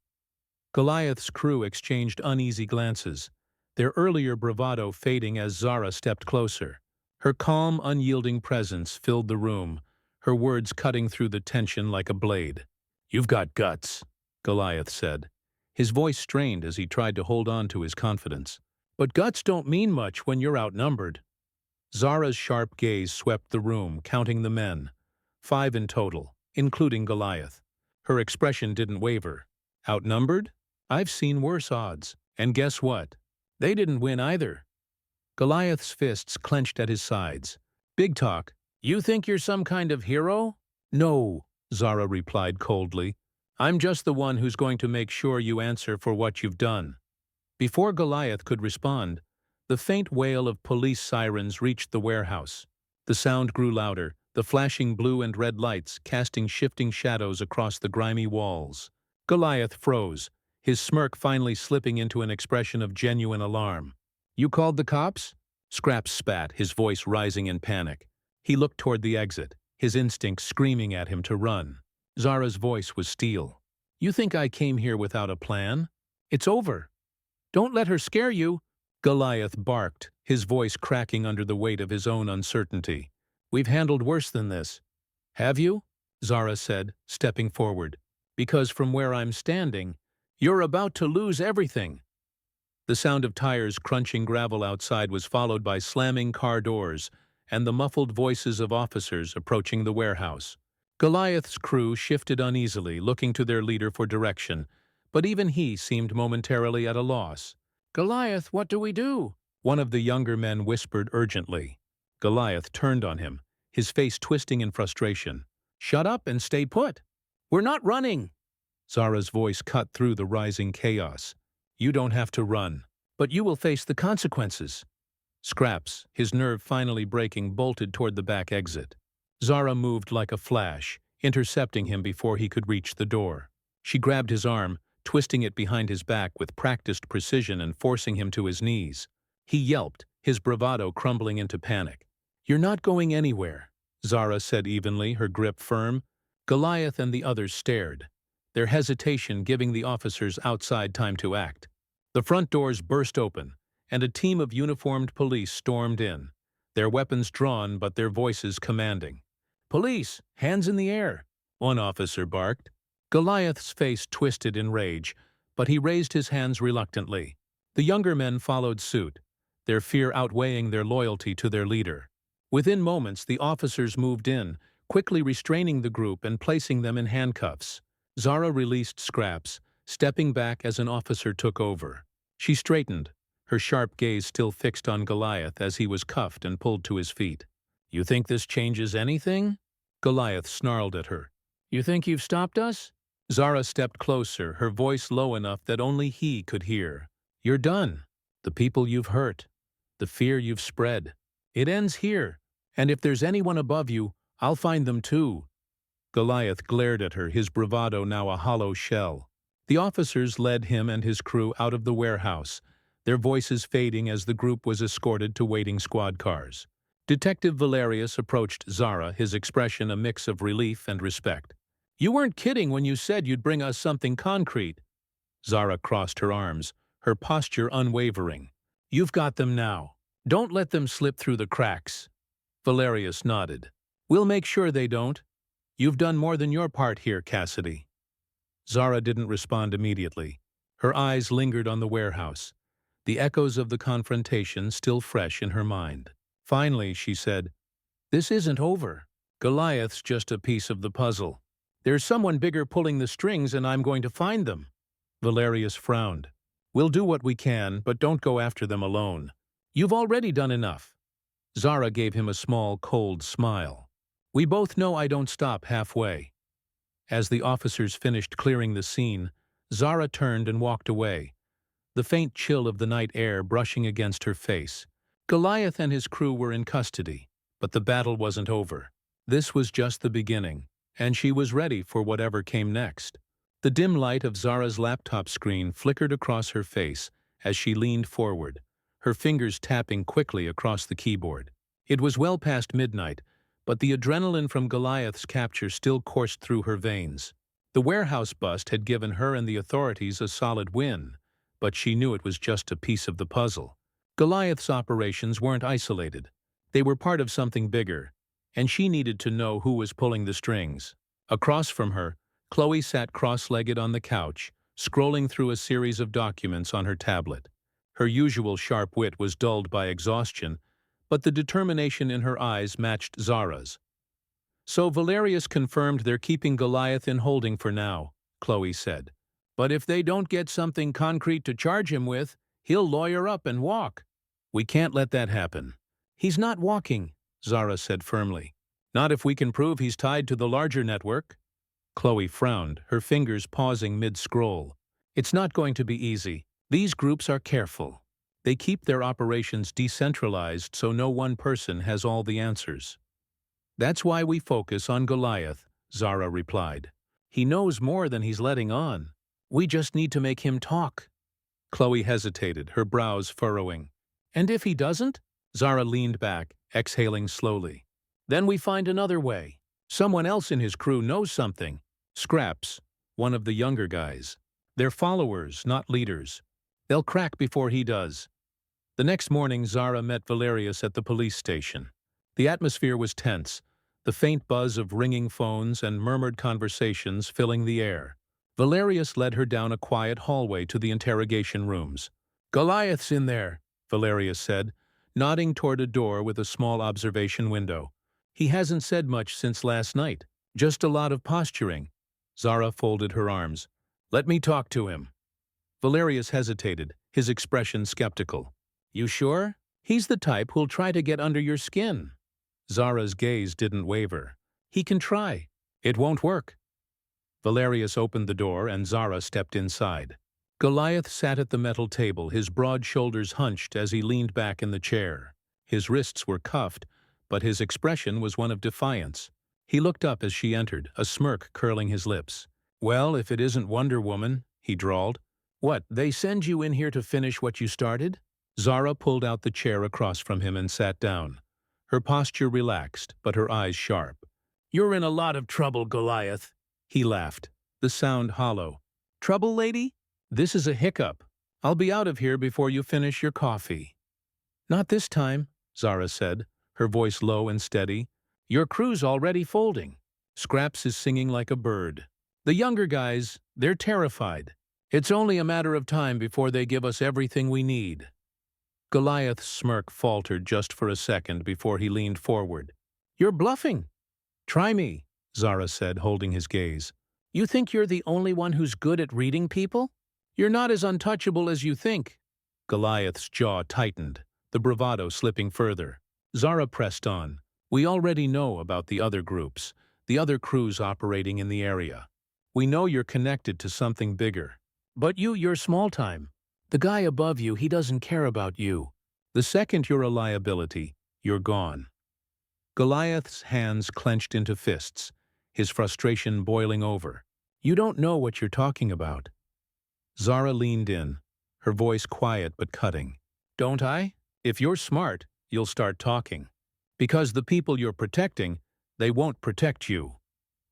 Goliath's crew exchanged uneasy glances, their earlier bravado fading as Zara stepped closer. Her calm, unyielding presence filled the room, her words cutting through the tension like a blade. "You've got guts," Goliath said, his voice strained as he tried to hold on to his confidence. "But guts don't mean much when you're outnumbered." Zara's sharp gaze swept the room, counting the men. 5 in total, including Goliath. Her expression didn't waver. "Outnumbered? I've seen worse odds. And guess what? They didn't win either." Goliath's fists clenched at his sides. "Big talk. You think you're some kind of hero?" "No," Zara replied coldly. "I'm just the one who's going to make sure you answer for what you've done." Before Goliath could respond, the faint wail of police sirens reached the warehouse. The sound grew louder, the flashing blue and red lights casting shifting shadows across the grimy walls. Goliath froze, his smirk finally slipping into an expression of genuine alarm. "You called the cops?" Scraps spat, his voice rising in panic. He looked toward the exit, his instincts screaming at him to run. Zara's voice was steel. "You think I came here without a plan? It's over. Don't let her scare you." Goliath barked, his voice cracking under the weight of his own uncertainty. "We've handled worse than this." "Have you?" Zara said, stepping forward. "Because from where I'm standing, you're about to lose everything." The sound of tires crunching gravel outside was followed by slamming car doors and the muffled voices of officers approaching the warehouse. Goliath's crew shifted uneasily, looking to their leader for direction, but even he seemed momentarily at a loss. "Goliath, what do we do?" one of the younger men whispered urgently. Goliath turned on him, his face twisting in frustration. "Shut up and stay put. We're not running." Zara's voice cut through the rising chaos. "You don't have to run, but you will face the consequences." Scraps, his nerve finally breaking, bolted toward the back exit. Zara moved like a flash, intercepting him before he could reach the door. She grabbed his arm, twisting it behind his back with practiced precision and forcing him to his knees. He yelped, his bravado crumbling into panic. "You're not going anywhere," Zara said evenly, her grip firm. Goliath and the others stared, their hesitation giving the officers outside time to act. The front doors burst open, and a team of uniformed police stormed in, their weapons drawn but their voices commanding. "Police, hands in the air," one officer barked. Goliath's face twisted in rage, but he raised his hands reluctantly. The younger men followed suit, their fear outweighing their loyalty to their leader. Within moments, the officers moved in, quickly restraining the group and placing them in handcuffs. Zara released Scraps, stepping back as an officer took over. She straightened, her sharp gaze still fixed on Goliath as he was cuffed and pulled to his feet. "You think this changes anything?" Goliath snarled at her. "You think you've stopped us?" Zara stepped closer, her voice low enough that only he could hear. "You're done. The people you've hurt, the fear you've spread. It ends here, and if there's anyone above you, I'll find them too." Goliath glared at her, his bravado now a hollow shell. The officers led him and his crew out of the warehouse, their voices fading as the group was escorted to waiting squad cars. Detective Valerius approached Zara, his expression a mix of relief and respect. "You weren't kidding when you said you'd bring us something concrete." Zara crossed her arms, her posture unwavering. "You've got them now. Don't let them slip through the cracks." Valerius nodded. "We'll make sure they don't. You've done more than your part here, Cassidy." Zara didn't respond immediately. Her eyes lingered on the warehouse, the echoes of the confrontation still fresh in her mind. Finally, she said, "This isn't over. Goliath's just a piece of the puzzle. There's someone bigger pulling the strings, and I'm going to find them." Valerius frowned. "We'll do what we can, but don't go after them alone. You've already done enough." Zara gave him a small, cold smile. "We both know I don't stop halfway." As the officers finished clearing the scene, Zara turned and walked away, the faint chill of the night air brushing against her face. Goliath and his crew were in custody, but the battle wasn't over. This was just the beginning, and she was ready for whatever came next. The dim light of Zara's laptop screen flickered across her face as she leaned forward, her fingers tapping quickly across the keyboard. It was well past midnight, but the adrenaline from Goliath's capture still coursed through her veins. The warehouse bust had given her and the authorities a solid win, but she knew it was just a piece of the puzzle. Goliath's operations weren't isolated. They were part of something bigger, and she needed to know who was pulling the strings. Across from her, Chloe sat cross-legged on the couch, scrolling through a series of documents on her tablet. Her usual sharp wit was dulled by exhaustion, but the determination in her eyes matched Zara's. "So Valerius confirmed they're keeping Goliath in holding for now," Chloe said. "But if they don't get something concrete to charge him with, he'll lawyer up and walk." "We can't let that happen." "He's not walking," Zara said firmly. "Not if we can prove he's tied to the larger network." Chloe frowned, her fingers pausing mid-scroll. "It's not going to be easy. These groups are careful. They keep their operations decentralized so no one person has all the answers." "That's why we focus on Goliath," Zara replied. "He knows more than he's letting on. We just need to make him talk." Chloe hesitated, her brows furrowing. "And if he doesn't?" Zara leaned back, exhaling slowly. "Then we find another way. Someone else in his crew knows something. Scraps, one of the younger guys. They're followers, not leaders. They'll crack before he does." The next morning, Zara met Valerius at the police station. The atmosphere was tense, the faint buzz of ringing phones and murmured conversations filling the air. Valerius led her down a quiet hallway to the interrogation rooms. "Goliath's in there," Valerius said, nodding toward a door with a small observation window. "He hasn't said much since last night, just a lot of posturing." Zara folded her arms. "Let me talk to him." Valerius hesitated, his expression skeptical. "You sure? He's the type who'll try to get under your skin." Zara's gaze didn't waver. "He can try. It won't work." Valerius opened the door and Zara stepped inside. Goliath sat at the metal table, his broad shoulders hunched as he leaned back in the chair. His wrists were cuffed, but his expression was one of defiance. He looked up as she entered, a smirk curling his lips. "Well, if it isn't Wonder Woman," he drawled. "What, they send you in here to finish what you started?" Zara pulled out the chair across from him and sat down. Her posture relaxed, but her eyes sharp. "You're in a lot of trouble, Goliath." He laughed, the sound hollow. "Trouble, lady? This is a hiccup. I'll be out of here before you finish your coffee." "Not this time," Zara said, her voice low and steady. "Your crew's already folding. Scraps is singing like a bird. The younger guys, they're terrified. It's only a matter of time before they give us everything we need." Goliath's smirk faltered just for a second before he leaned forward. "You're bluffing." "Try me," Zara said, holding his gaze. "You think you're the only one who's good at reading people? You're not as untouchable as you think." Goliath's jaw tightened, the bravado slipping further. Zara pressed on. "We already know about the other groups, the other crews operating in the area. We know you're connected to something bigger. But you're small time. The guy above you, he doesn't care about you. The second you're a liability, you're gone." Goliath's hands clenched into fists, his frustration boiling over. "You don't know what you're talking about." Zara leaned in, her voice quiet but cutting. "Don't I? If you're smart, you'll start talking. Because the people you're protecting, they won't protect you."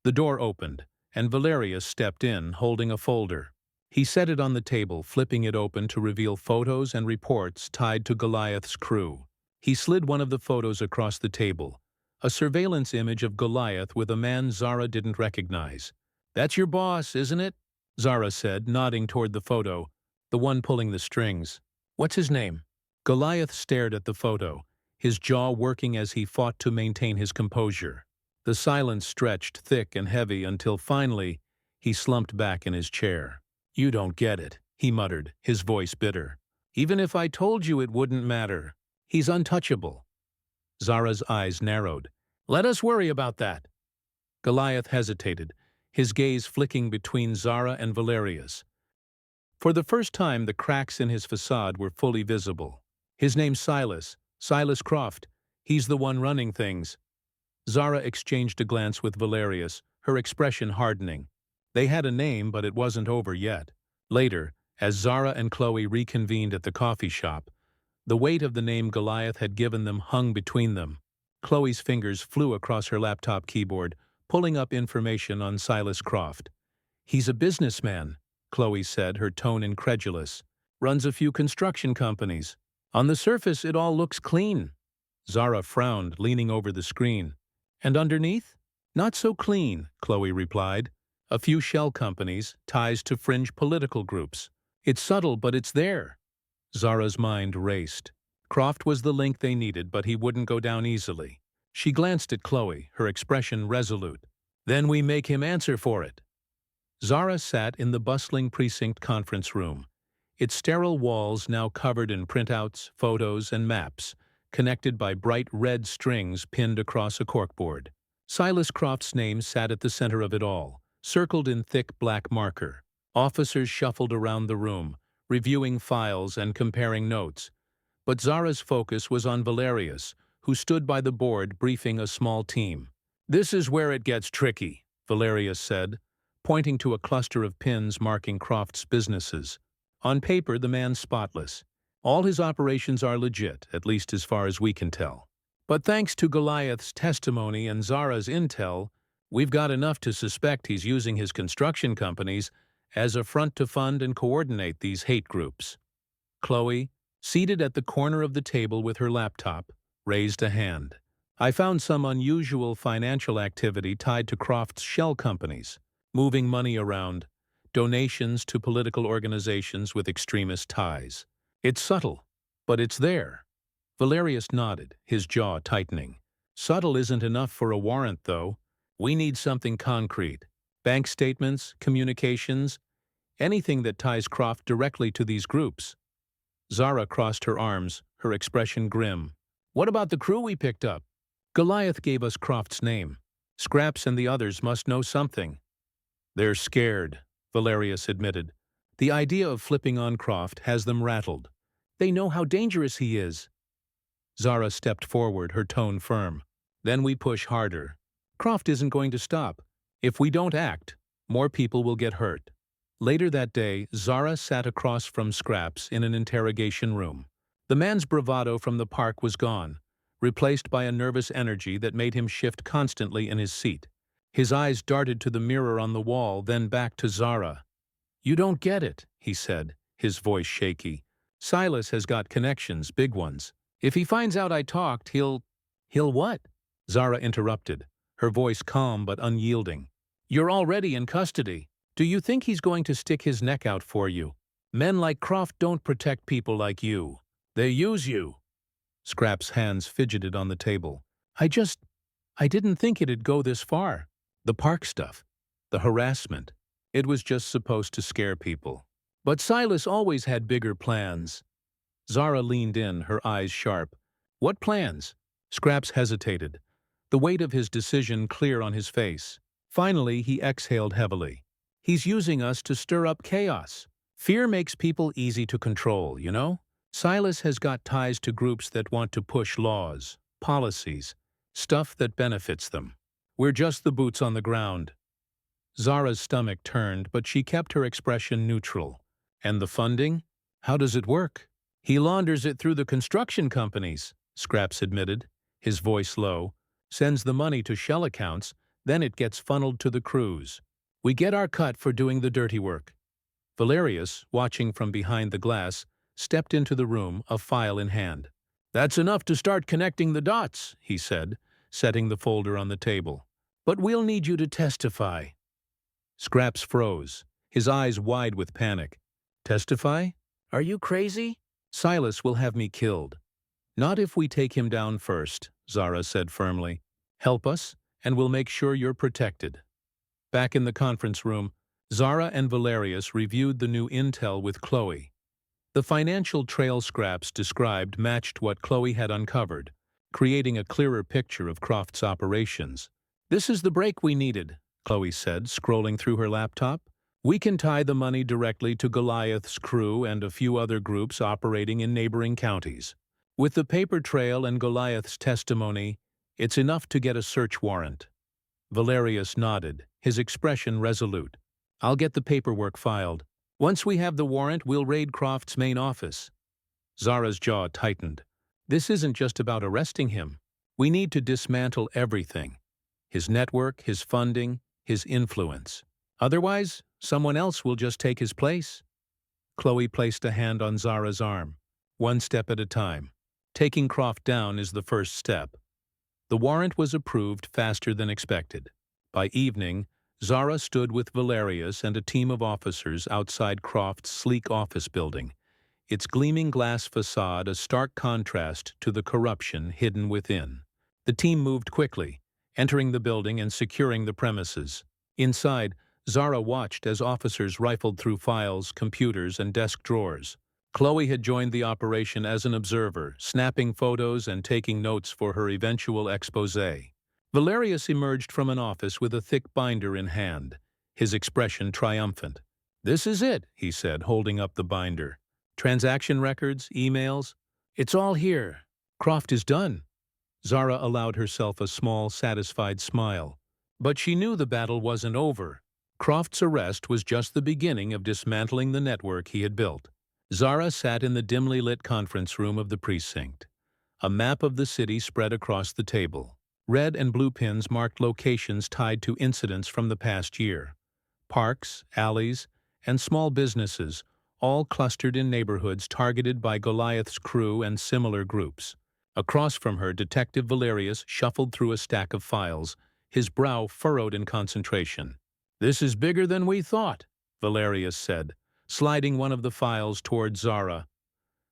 The door opened, and Valerius stepped in, holding a folder. He set it on the table, flipping it open to reveal photos and reports tied to Goliath's crew. He slid one of the photos across the table, a surveillance image of Goliath with a man Zara didn't recognize. "That's your boss, isn't it?" Zara said, nodding toward the photo, the one pulling the strings. "What's his name?" Goliath stared at the photo, his jaw working as he fought to maintain his composure. The silence stretched thick and heavy until finally he slumped back in his chair. "You don't get it," he muttered, his voice bitter. "Even if I told you, it wouldn't matter. He's untouchable." Zara's eyes narrowed. "Let us worry about that." Goliath hesitated, his gaze flicking between Zara and Valerius. For the first time, the cracks in his facade were fully visible. "His name's Silas Croft. He's the one running things." Zara exchanged a glance with Valerius, her expression hardening. They had a name, but it wasn't over yet. Later, as Zara and Chloe reconvened at the coffee shop, the weight of the name Goliath had given them hung between them. Chloe's fingers flew across her laptop keyboard, pulling up information on Silas Croft. "He's a businessman," Chloe said, her tone incredulous. "Runs a few construction companies. On the surface, it all looks clean." Zara frowned, leaning over the screen. "And underneath?" "Not so clean," Chloe replied. "A few shell companies, ties to fringe political groups. It's subtle, but it's there." Zara's mind raced. Croft was the link they needed, but he wouldn't go down easily. She glanced at Chloe, her expression resolute. "Then we make him answer for it." Zara sat in the bustling precinct conference room, its sterile walls now covered in printouts, photos, and maps, connected by bright red strings pinned across a corkboard. Silas Croft's name sat at the center of it all, circled in thick black marker. Officers shuffled around the room, reviewing files and comparing notes. But Zara's focus was on Valerius, who stood by the board briefing a small team. "This is where it gets tricky," Valerius said, pointing to a cluster of pins marking Croft's businesses. On paper, the man's spotless. All his operations are legit, at least as far as we can tell. But thanks to Goliath's testimony and Zara's intel, we've got enough to suspect he's using his construction companies as a front to fund and coordinate these hate groups. Chloe, seated at the corner of the table with her laptop, raised a hand. "I found some unusual financial activity tied to Croft's shell companies, moving money around, donations to political organizations with extremist ties. It's subtle, but it's there." Valerius nodded, his jaw tightening. "Subtle isn't enough for a warrant, though. We need something concrete. Bank statements, communications, anything that ties Croft directly to these groups." Zara crossed her arms, her expression grim. "What about the crew we picked up?" "Goliath gave us Croft's name. Scraps and the others must know something." "They're scared," Valerius admitted. "The idea of flipping on Croft has them rattled. They know how dangerous he is." Zara stepped forward, her tone firm. Then we push harder. Croft isn't going to stop. If we don't act, more people will get hurt. Later that day, Zara sat across from Scraps in an interrogation room. The man's bravado from the park was gone, replaced by a nervous energy that made him shift constantly in his seat. His eyes darted to the mirror on the wall, then back to Zara. "You don't get it," he said, his voice shaky. "Silas has got connections, big ones. If he finds out I talked, he'll what?" Zara interrupted, her voice calm but unyielding. "You're already in custody. Do you think he's going to stick his neck out for you? Men like Croft don't protect people like you. They use you." Scrap's hands fidgeted on the table. I didn't think it'd go this far. The park stuff. The harassment. It was just supposed to scare people. But Silas always had bigger plans." Zara leaned in, her eyes sharp. "What plans?" Scraps hesitated, the weight of his decision clear on his face. Finally, he exhaled heavily. "He's using us to stir up chaos. Fear makes people easy to control, you know? Silas has got ties to groups that want to push laws, policies, stuff that benefits them. We're just the boots on the ground." Zara's stomach turned, but she kept her expression neutral. "And the funding? How does it work?" "He launders it through the construction companies," Scraps admitted, his voice low. "Sends the money to shell accounts, then it gets funneled to the crews. We get our cut for doing the dirty work." Valerius, watching from behind the glass, stepped into the room, a file in hand. "That's enough to start connecting the dots," he said, setting the folder on the table. "But we'll need you to testify." Scraps froze, his eyes wide with panic. "Testify? Are you crazy? Silas will have me killed." "Not if we take him down first," Zara said firmly. "Help us, and we'll make sure you're protected." Back in the conference room, Zara and Valerius reviewed the new intel with Chloe. The financial trail Scraps described matched what Chloe had uncovered, creating a clearer picture of Croft's operations. "This is the break we needed," Chloe said, scrolling through her laptop. "We can tie the money directly to Goliath's crew and a few other groups operating in neighboring counties. With the paper trail and Goliath's testimony, it's enough to get a search warrant." Valerius nodded, his expression resolute. "I'll get the paperwork filed. Once we have the warrant, we'll raid Croft's main office." Zara's jaw tightened. "This isn't just about arresting him. We need to dismantle everything. His network, his funding, his influence. Otherwise, someone else will just take his place." Chloe placed a hand on Zara's arm, one step at a time. Taking Croft down is the first step. The warrant was approved faster than expected. By evening, Zara stood with Valerius and a team of officers outside Croft's sleek office building, its gleaming glass facade a stark contrast to the corruption hidden within. The team moved quickly, entering the building and securing the premises. Inside, Zara watched as officers rifled through files, computers, and desk drawers. Chloe had joined the operation as an observer, snapping photos and taking notes for her eventual exposé. Valerius emerged from an office with a thick binder in hand, his expression triumphant. "This is it," he said, holding up the binder. "Transaction records, emails. It's all here. Croft is done." Zara allowed herself a small, satisfied smile. But she knew the battle wasn't over. Croft's arrest was just the beginning of dismantling the network he had built. Zara sat in the dimly lit conference room of the precinct. A map of the city spread across the table. Red and blue pins marked locations tied to incidents from the past year. Parks, alleys, and small businesses, all clustered in neighborhoods targeted by Goliath's crew and similar groups. Across from her, Detective Valerius shuffled through a stack of files, his brow furrowed in concentration. "This is bigger than we thought," Valerius said, sliding one of the files toward Zara.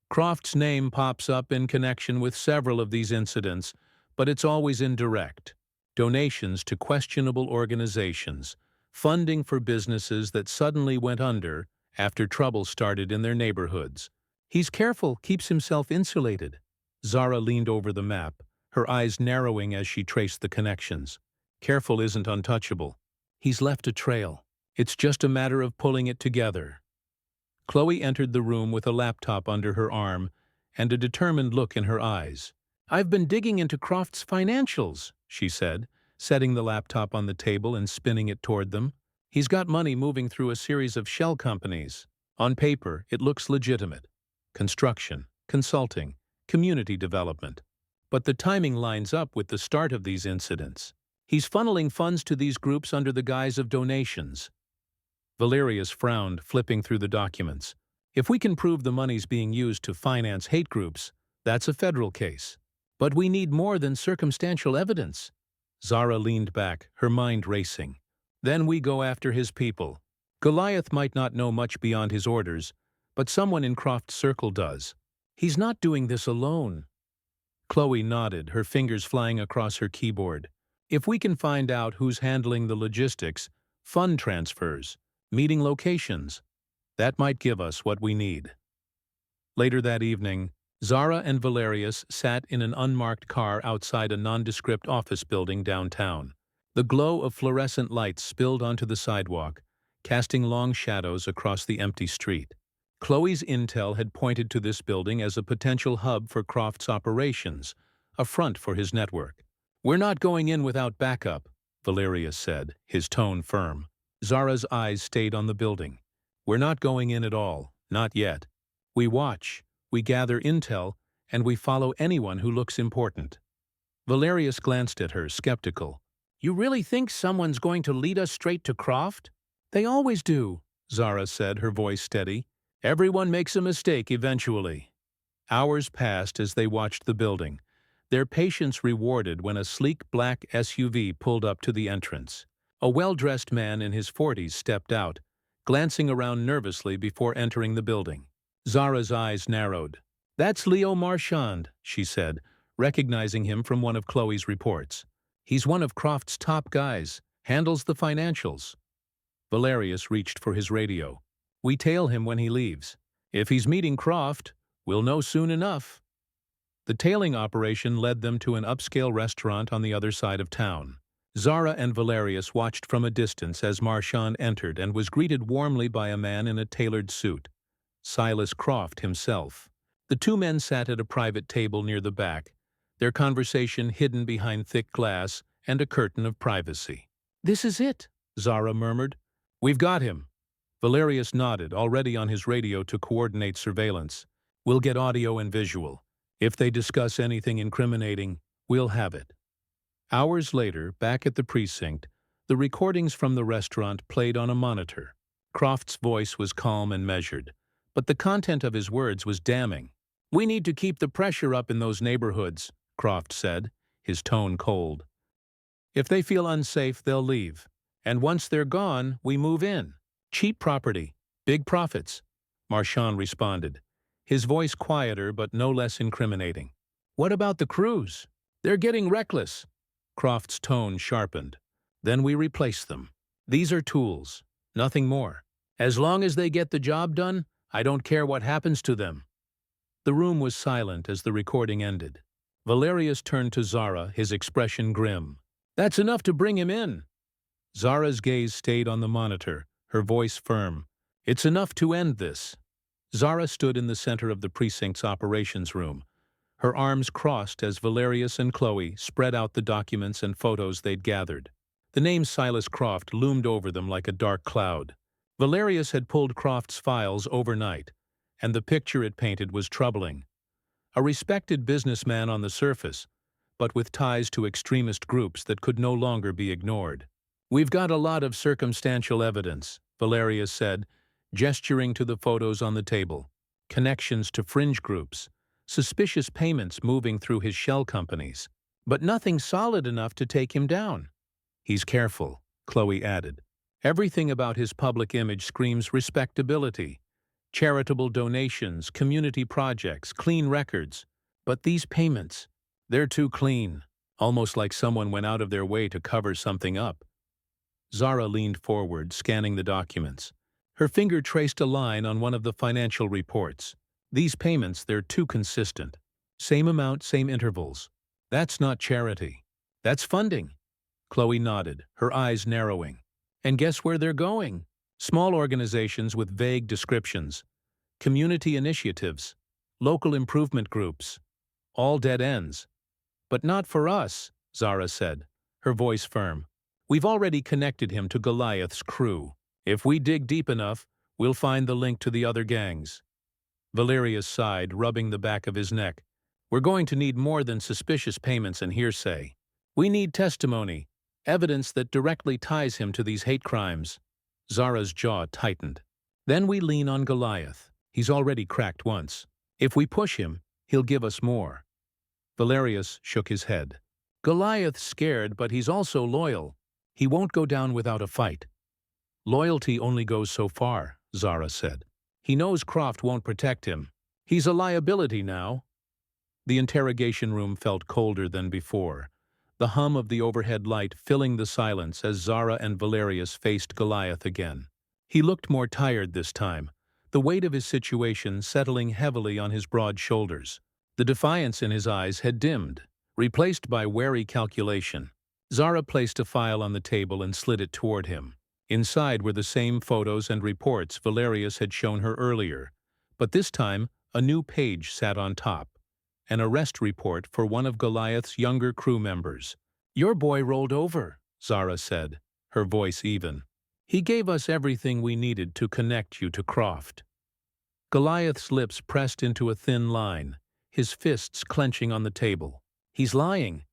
"Croft's name pops up in connection with several of these incidents, but it's always indirect. Donations to questionable organizations, funding for businesses that suddenly went under after trouble started in their neighborhoods. He's careful, keeps himself insulated." Zara leaned over the map, her eyes narrowing as she traced the connections. "Careful isn't untouchable. He's left a trail. It's just a matter of pulling it together." Chloe entered the room with a laptop under her arm and a determined look in her eyes. I've been digging into Croft's financials, she said, setting the laptop on the table and spinning it toward them. He's got money moving through a series of shell companies. On paper, it looks legitimate. Construction, consulting, community development. But the timing lines up with the start of these incidents. He's funneling funds to these groups under the guise of donations. Valerius frowned, flipping through the documents. If we can prove the money's being used to finance hate groups, that's a federal case. But we need more than circumstantial evidence. Zara leaned back, her mind racing. Then we go after his people. Goliath might not know much beyond his orders, but someone in Croft's circle does. He's not doing this alone. Chloe nodded, her fingers flying across her keyboard. If we can find out who's handling the logistics, fund transfers, meeting locations, that might give us what we need. Later that evening, Zara and Valerius sat in an unmarked car outside a nondescript office building downtown. The glow of fluorescent lights spilled onto the sidewalk, casting long shadows across the empty street. Chloe's intel had pointed to this building as a potential hub for Croft's operations, a front for his network. "We're not going in without backup," Valerius said, his tone firm. Zara's eyes stayed on the building. "We're not going in at all, not yet. We watch, we gather intel, and we follow anyone who looks important." Valerius glanced at her, skeptical. "You really think someone's going to lead us straight to Croft?" "They always do," Zara said, her voice steady. "Everyone makes a mistake eventually." Hours passed as they watched the building, their patience rewarded when a sleek black SUV pulled up to the entrance. A well-dressed man in his 40s stepped out, glancing around nervously before entering the building. Zara's eyes narrowed. "That's Leo Marchand," she said, recognizing him from one of Chloe's reports. "He's one of Croft's top guys, handles the financials." Valerius reached for his radio. "We tail him when he leaves. If he's meeting Croft, we'll know soon enough." The tailing operation led them to an upscale restaurant on the other side of town. Zara and Valerius watched from a distance as Marchand entered and was greeted warmly by a man in a tailored suit. Silas Croft himself. The two men sat at a private table near the back, their conversation hidden behind thick glass and a curtain of privacy. "This is it," Zara murmured. "We've got him." Valerius nodded, already on his radio to coordinate surveillance. "We'll get audio and visual. If they discuss anything incriminating, we'll have it." Hours later, back at the precinct, the recordings from the restaurant played on a monitor. Croft's voice was calm and measured, but the content of his words was damning. "We need to keep the pressure up in those neighborhoods," Croft said, his tone cold. "If they feel unsafe, they'll leave. And once they're gone, we move in. Cheap property, big profits," Marchand responded, his voice quieter but no less incriminating. "What about the crews? They're getting reckless." Croft's tone sharpened. "Then we replace them. These are tools, nothing more. As long as they get the job done, I don't care what happens to them." The room was silent as the recording ended. Valerius turned to Zara, his expression grim. "That's enough to bring him in." Zara's gaze stayed on the monitor, her voice firm. "It's enough to end this." Zara stood in the center of the precinct's operations room, her arms crossed as Valerius and Chloe spread out the documents and photos they'd gathered. The name Silas Croft loomed over them like a dark cloud. Valerius had pulled Croft's files overnight, and the picture it painted was troubling. A respected businessman on the surface, but with ties to extremist groups that could no longer be ignored. "We've got a lot of circumstantial evidence," Valerius said, gesturing to the photos on the table. "Connections to fringe groups, suspicious payments moving through his shell companies, but nothing solid enough to take him down." "He's careful," Chloe added. "Everything about his public image screams respectability. Charitable donations, community projects, clean records. But these payments, they're too clean, almost like someone went out of their way to cover something up." Zara leaned forward, scanning the documents. Her finger traced a line on one of the financial reports. "These payments, they're too consistent. Same amount, same intervals. That's not charity. That's funding." Chloe nodded, her eyes narrowing. "And guess where they're going? Small organizations with vague descriptions. Community initiatives. Local improvement groups. All dead ends. But not for us, Zara said, her voice firm. We've already connected him to Goliath's crew. If we dig deep enough, we'll find the link to the other gangs. Valerius sighed, rubbing the back of his neck. We're going to need more than suspicious payments and hearsay. We need testimony, evidence that directly ties him to these hate crimes. Zara's jaw tightened. Then we lean on Goliath. He's already cracked once. If we push him, he'll give us more. Valerius shook his head. Goliath's scared, but he's also loyal. He won't go down without a fight. Loyalty only goes so far, Zara said. He knows Croft won't protect him. He's a liability now. The interrogation room felt colder than before, the hum of the overhead light filling the silence as Zara and Valerius faced Goliath again. He looked more tired this time, the weight of his situation settling heavily on his broad shoulders. The defiance in his eyes had dimmed, replaced by wary calculation. Zara placed a file on the table and slid it toward him. Inside were the same photos and reports Valerius had shown her earlier, but this time a new page sat on top. An arrest report for one of Goliath's younger crew members. Your boy rolled over, Zara said, her voice even. He gave us everything we needed to connect you to Croft. Goliath's lips pressed into a thin line, his fists clenching on the table. He's lying.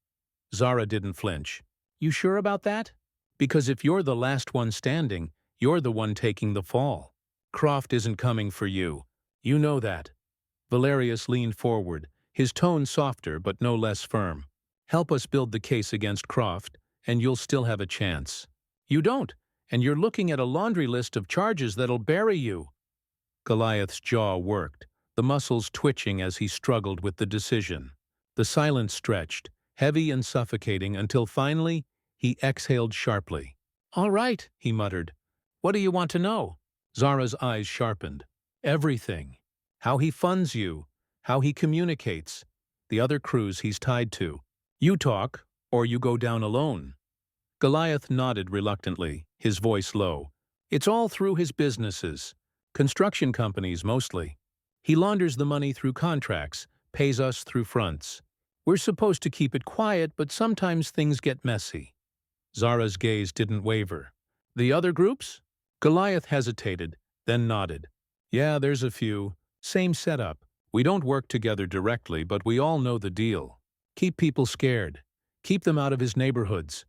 Zara didn't flinch. You sure about that? Because if you're the last one standing, you're the one taking the fall. Croft isn't coming for you. You know that. Valerius leaned forward, his tone softer but no less firm. Help us build the case against Croft, and you'll still have a chance. You don't, and you're looking at a laundry list of charges that'll bury you. Goliath's jaw worked, the muscles twitching as he struggled with the decision. The silence stretched, heavy and suffocating, until finally he exhaled sharply. All right, he muttered. What do you want to know? Zara's eyes sharpened. Everything. How he funds you, how he communicates, the other crews he's tied to. You talk, or you go down alone. Goliath nodded reluctantly, his voice low. It's all through his businesses. Construction companies, mostly. He launders the money through contracts, pays us through fronts. We're supposed to keep it quiet, but sometimes things get messy. Zara's gaze didn't waver. The other groups? Goliath hesitated, then nodded. Yeah, there's a few. Same setup. We don't work together directly, but we all know the deal. Keep people scared. Keep them out of his neighborhoods.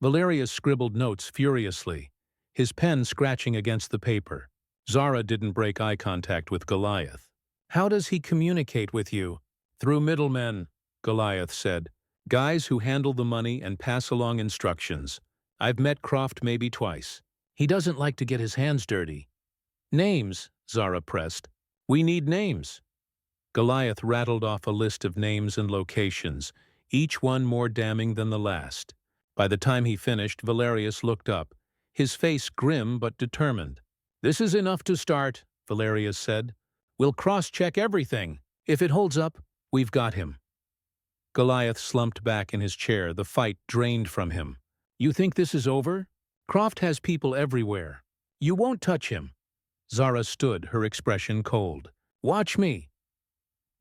Valerius scribbled notes furiously, his pen scratching against the paper. Zara didn't break eye contact with Goliath. How does he communicate with you? Through middlemen, Goliath said. Guys who handle the money and pass along instructions. I've met Croft maybe twice. He doesn't like to get his hands dirty. Names, Zara pressed. We need names. Goliath rattled off a list of names and locations, each one more damning than the last. By the time he finished, Valerius looked up, his face grim but determined. This is enough to start, Valerius said. We'll cross-check everything. If it holds up, we've got him. Goliath slumped back in his chair, the fight drained from him. You think this is over? Croft has people everywhere. You won't touch him. Zara stood, her expression cold. Watch me.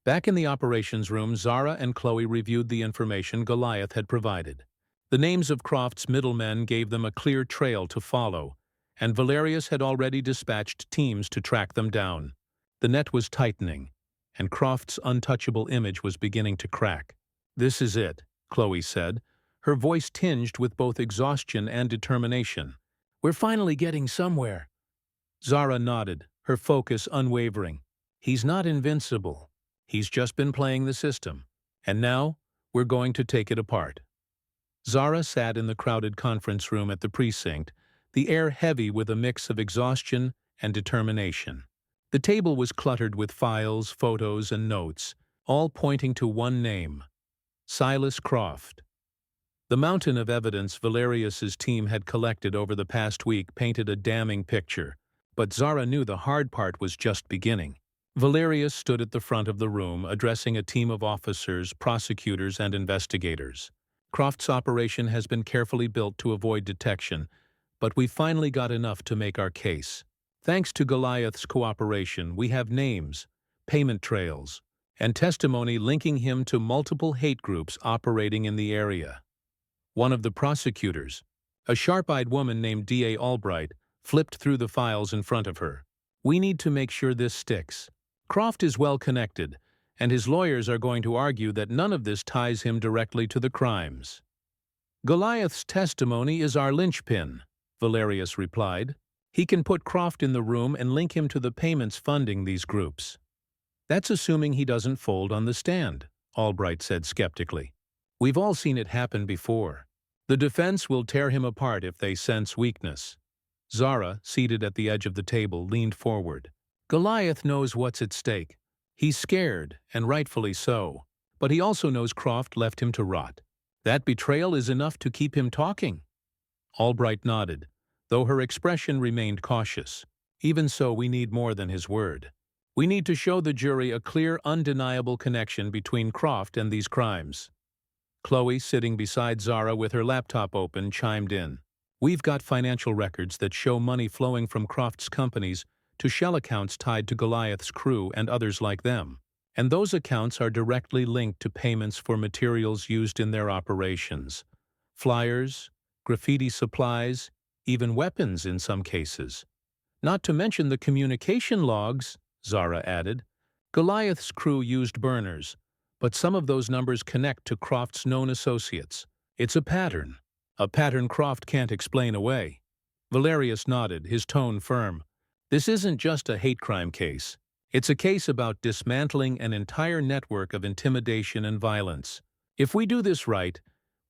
Back in the operations room, Zara and Chloe reviewed the information Goliath had provided. The names of Croft's middlemen gave them a clear trail to follow, and Valerius had already dispatched teams to track them down. The net was tightening, and Croft's untouchable image was beginning to crack. This is it, Chloe said, her voice tinged with both exhaustion and determination. We're finally getting somewhere. Zara nodded, her focus unwavering. He's not invincible. He's just been playing the system. And now, we're going to take it apart. Zara sat in the crowded conference room at the precinct, the air heavy with a mix of exhaustion and determination. The table was cluttered with files, photos, and notes, all pointing to one name: Silas Croft. The mountain of evidence Valerius's team had collected over the past week painted a damning picture, but Zara knew the hard part was just beginning. Valerius stood at the front of the room, addressing a team of officers, prosecutors, and investigators. Croft's operation has been carefully built to avoid detection, but we finally got enough to make our case. Thanks to Goliath's cooperation, we have names, payment trails, and testimony linking him to multiple hate groups operating in the area. One of the prosecutors, a sharp-eyed woman named D.A. Albright, flipped through the files in front of her. "We need to make sure this sticks. Croft is well connected, and his lawyers are going to argue that none of this ties him directly to the crimes." "Goliath's testimony is our linchpin," Valerius replied. "He can put Croft in the room and link him to the payments funding these groups." "That's assuming he doesn't fold on the stand," Albright said skeptically. "We've all seen it happen before. The defense will tear him apart if they sense weakness." Zara, seated at the edge of the table, leaned forward. "Goliath knows what's at stake. He's scared, and rightfully so. But he also knows Croft left him to rot. That betrayal is enough to keep him talking." Albright nodded, though her expression remained cautious. "Even so, we need more than his word. We need to show the jury a clear, undeniable connection between Croft and these crimes." Chloe, sitting beside Zara with her laptop open, chimed in. "We've got financial records that show money flowing from Croft's companies to shell accounts tied to Goliath's crew and others like them. And those accounts are directly linked to payments for materials used in their operations. Flyers, graffiti supplies, even weapons in some cases. Not to mention the communication logs," Zara added. "Goliath's crew used burners, but some of those numbers connect to Croft's known associates. It's a pattern Croft can't explain away." Valerius nodded, his tone firm. "This isn't just a hate crime case. It's a case about dismantling an entire network of intimidation and violence. If we do this right,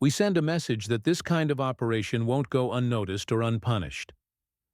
we send a message that this kind of operation won't go unnoticed or unpunished."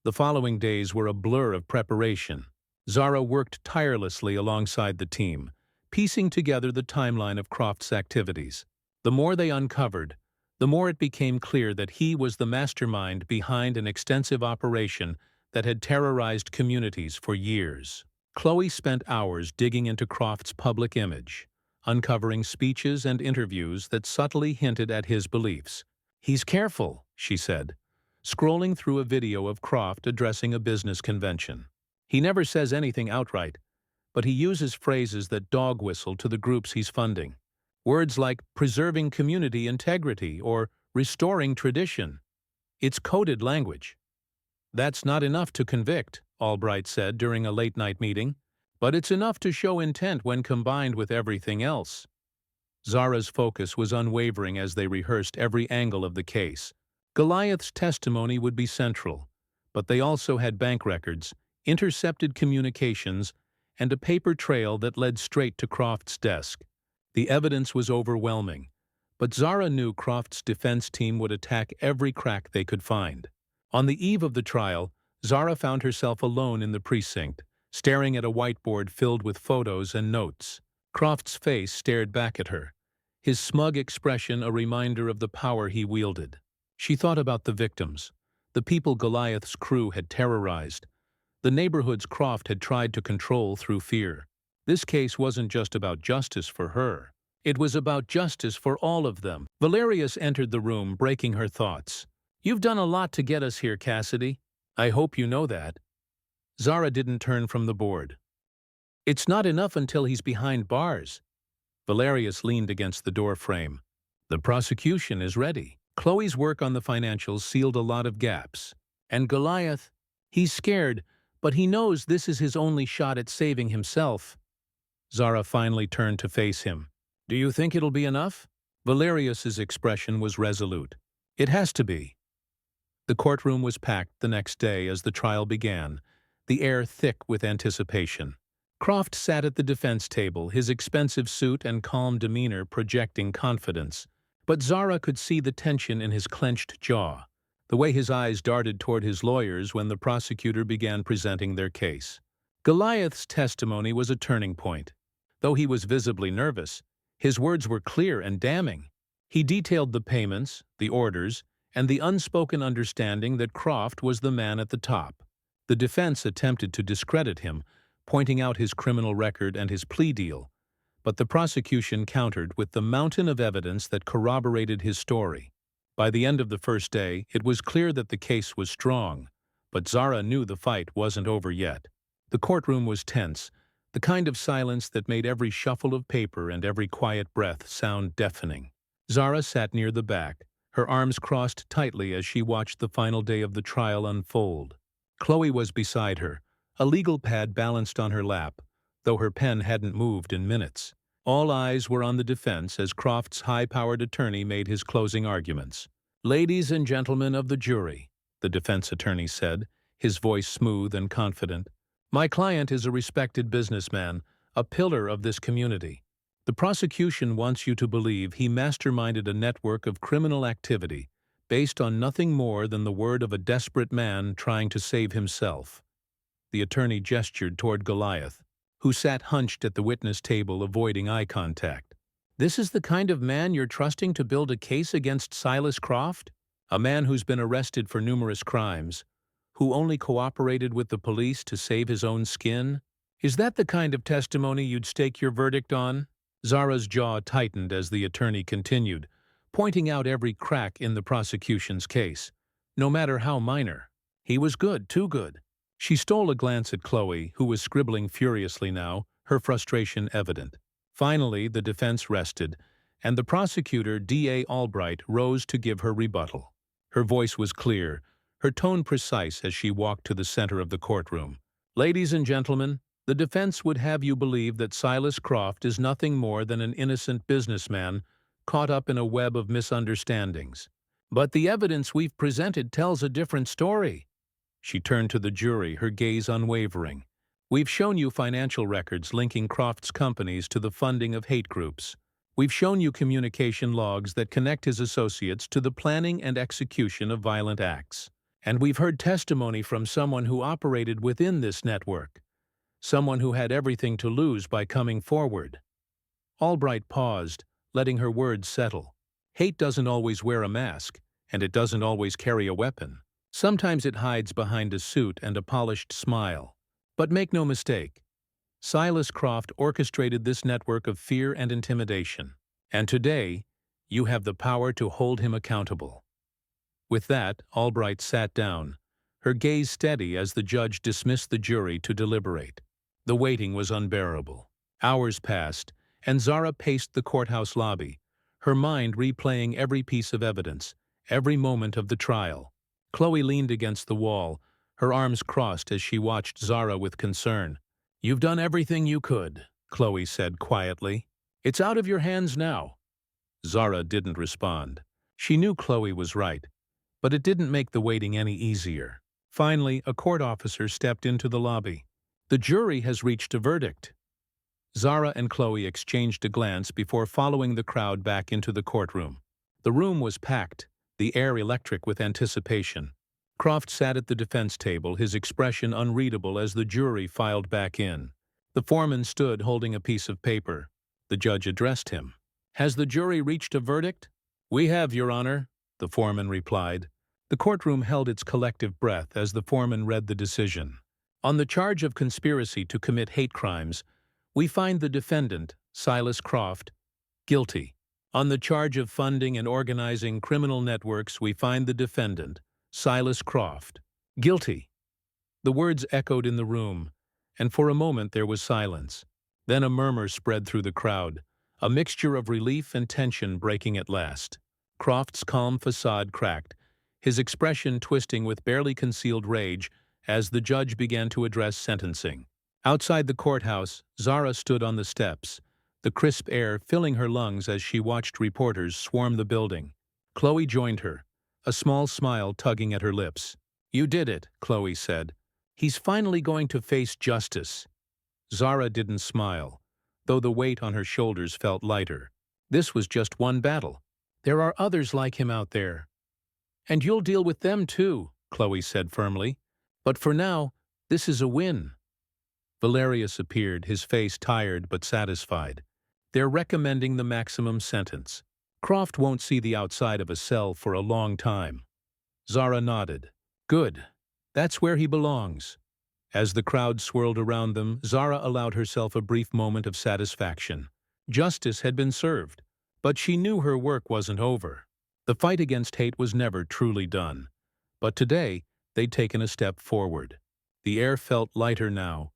The following days were a blur of preparation. Zara worked tirelessly alongside the team, piecing together the timeline of Croft's activities. The more they uncovered, the more it became clear that he was the mastermind behind an extensive operation that had terrorized communities for years. Chloe spent hours digging into Croft's public image, uncovering speeches and interviews that subtly hinted at his beliefs. "He's careful," she said, scrolling through a video of Croft addressing a business convention. "He never says anything outright, but he uses phrases that dog whistle to the groups he's funding. Words like preserving community integrity or restoring tradition. It's coded language." "That's not enough to convict," Albright said during a late-night meeting, "but it's enough to show intent when combined with everything else." Zara's focus was unwavering as they rehearsed every angle of the case. Goliath's testimony would be central, but they also had bank records, intercepted communications, and a paper trail that led straight to Croft's desk. The evidence was overwhelming, but Zara knew Croft's defense team would attack every crack they could find. On the eve of the trial, Zara found herself alone in the precinct, staring at a whiteboard filled with photos and notes. Croft's face stared back at her, his smug expression a reminder of the power he wielded. She thought about the victims, the people Goliath's crew had terrorized, the neighborhoods Croft had tried to control through fear. This case wasn't just about justice for her. It was about justice for all of them. Valerius entered the room, breaking her thoughts. "You've done a lot to get us here, Cassidy. I hope you know that." Zara didn't turn from the board. "It's not enough until he's behind bars." Valerius leaned against the door frame. "The prosecution is ready." Chloe's work on the financials sealed a lot of gaps. "And Goliath, he's scared, but he knows this is his only shot at saving himself." Zara finally turned to face him. "Do you think it'll be enough?" Valerius's expression was resolute. "It has to be." The courtroom was packed the next day as the trial began, the air thick with anticipation. Croft sat at the defense table, his expensive suit and calm demeanor projecting confidence. But Zara could see the tension in his clenched jaw, the way his eyes darted toward his lawyers when the prosecutor began presenting their case. Goliath's testimony was a turning point. Though he was visibly nervous, his words were clear and damning. He detailed the payments, the orders, and the unspoken understanding that Croft was the man at the top. The defense attempted to discredit him, pointing out his criminal record and his plea deal, but the prosecution countered with the mountain of evidence that corroborated his story. By the end of the first day, it was clear that the case was strong, but Zara knew the fight wasn't over yet. The courtroom was tense, the kind of silence that made every shuffle of paper and every quiet breath sound deafening. Zara sat near the back, her arms crossed tightly as she watched the final day of the trial unfold. Chloe was beside her, a legal pad balanced on her lap, though her pen hadn't moved in minutes. All eyes were on the defense as Croft's high-powered attorney made his closing arguments. "Ladies and gentlemen of the jury," the defense attorney said, his voice smooth and confident, "my client is a respected businessman, a pillar of this community. The prosecution wants you to believe he masterminded a network of criminal activity based on nothing more than the word of a desperate man trying to save himself." The attorney gestured toward Goliath, who sat hunched at the witness table avoiding eye contact. "This is the kind of man you're trusting to build a case against Silas Croft? A man who's been arrested for numerous crimes, who only cooperated with the police to save his own skin? Is that the kind of testimony you'd stake your verdict on?" Zara's jaw tightened as the attorney continued, pointing out every crack in the prosecution's case, no matter how minor. "He was good, too good." She stole a glance at Chloe, who was scribbling furiously now, her frustration evident. Finally, the defense rested, and the prosecutor, D.A. Albright, rose to give her rebuttal. Her voice was clear, her tone precise as she walked to the center of the courtroom. "Ladies and gentlemen, the defense would have you believe that Silas Croft is nothing more than an innocent businessman caught up in a web of misunderstandings. But the evidence we've presented tells a different story." She turned to the jury, her gaze unwavering. "We've shown you financial records linking Croft's companies to the funding of hate groups. We've shown you communication logs that connect his associates to the planning and execution of violent acts. And we've heard testimony from someone who operated within this network, someone who had everything to lose by coming forward." Albright paused, letting her words settle. "Hate doesn't always wear a mask, and it doesn't always carry a weapon. Sometimes it hides behind a suit and a polished smile. But make no mistake, Silas Croft orchestrated this network of fear and intimidation. And today, you have the power to hold him accountable." With that, Albright sat down, her gaze steady as the judge dismissed the jury to deliberate. The waiting was unbearable. Hours passed, and Zara paced the courthouse lobby, her mind replaying every piece of evidence, every moment of the trial. Chloe leaned against the wall, her arms crossed as she watched Zara with concern. "You've done everything you could," Chloe said quietly. "It's out of your hands now." Zara didn't respond. She knew Chloe was right, but it didn't make the waiting any easier. Finally, a court officer stepped into the lobby. "The jury has reached a verdict." Zara and Chloe exchanged a glance before following the crowd back into the courtroom. The room was packed, the air electric with anticipation. Croft sat at the defense table, his expression unreadable as the jury filed back in. The foreman stood holding a piece of paper. The judge addressed him. "Has the jury reached a verdict?" "We have, Your Honor," the foreman replied. The courtroom held its collective breath as the foreman read the decision. "On the charge of conspiracy to commit hate crimes, we find the defendant, Silas Croft, guilty. On the charge of funding and organizing criminal networks, we find the defendant, Silas Croft, guilty." The words echoed in the room, and for a moment there was silence. Then a murmur spread through the crowd, a mixture of relief and tension breaking at last. Croft's calm facade cracked, his expression twisting with barely concealed rage as the judge began to address sentencing. Outside the courthouse, Zara stood on the steps, the crisp air filling her lungs as she watched reporters swarm the building. Chloe joined her, a small smile tugging at her lips. "You did it," Chloe said. "He's finally going to face justice." Zara didn't smile, though the weight on her shoulders felt lighter. This was just one battle. There are others like him out there. "And you'll deal with them too," Chloe said firmly. "But for now, this is a win." Valerius appeared, his face tired but satisfied. "They're recommending the maximum sentence. Croft won't see the outside of a cell for a long time." Zara nodded. "Good. That's where he belongs." As the crowd swirled around them, Zara allowed herself a brief moment of satisfaction. Justice had been served, but she knew her work wasn't over. The fight against hate was never truly done. But today, they'd taken a step forward. The air felt lighter now,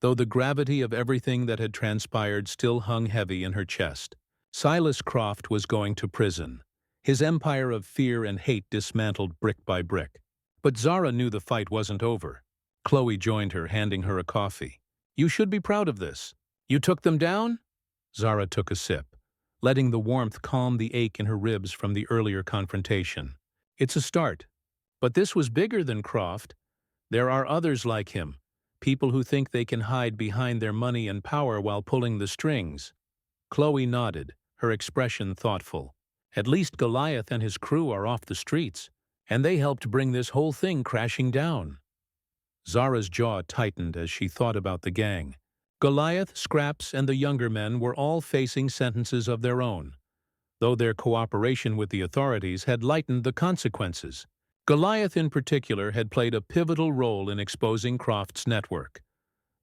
though the gravity of everything that had transpired still hung heavy in her chest. Silas Croft was going to prison, his empire of fear and hate dismantled brick by brick. But Zara knew the fight wasn't over. Chloe joined her, handing her a coffee. "You should be proud of this. You took them down?" Zara took a sip, letting the warmth calm the ache in her ribs from the earlier confrontation. "It's a start. But this was bigger than Croft. There are others like him, people who think they can hide behind their money and power while pulling the strings." Chloe nodded, her expression thoughtful. "At least Goliath and his crew are off the streets, and they helped bring this whole thing crashing down." Zara's jaw tightened as she thought about the gang. Goliath, Scraps, and the younger men were all facing sentences of their own, though their cooperation with the authorities had lightened the consequences. Goliath in particular had played a pivotal role in exposing Croft's network,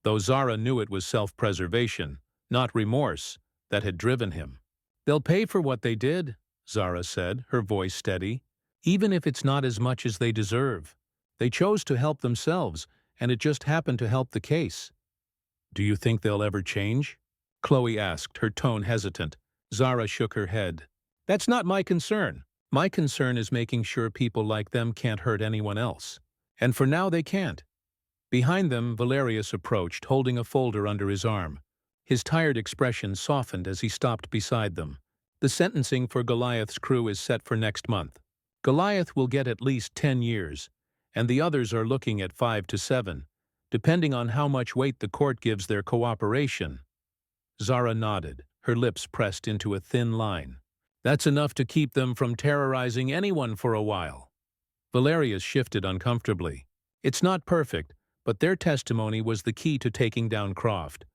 though Zara knew it was self-preservation, not remorse, that had driven him. "They'll pay for what they did," Zara said, her voice steady, "even if it's not as much as they deserve. They chose to help themselves, and it just happened to help the case." "Do you think they'll ever change?" Chloe asked, her tone hesitant. Zara shook her head. "That's not my concern. My concern is making sure people like them can't hurt anyone else. And for now they can't." Behind them, Valerius approached, holding a folder under his arm. His tired expression softened as he stopped beside them. "The sentencing for Goliath's crew is set for next month. Goliath will get at least 10 years, and the others are looking at 5 to 7, depending on how much weight the court gives their cooperation." Zara nodded, her lips pressed into a thin line. "That's enough to keep them from terrorizing anyone for a while." Valerius shifted uncomfortably. "It's not perfect, but their testimony was the key to taking down Croft.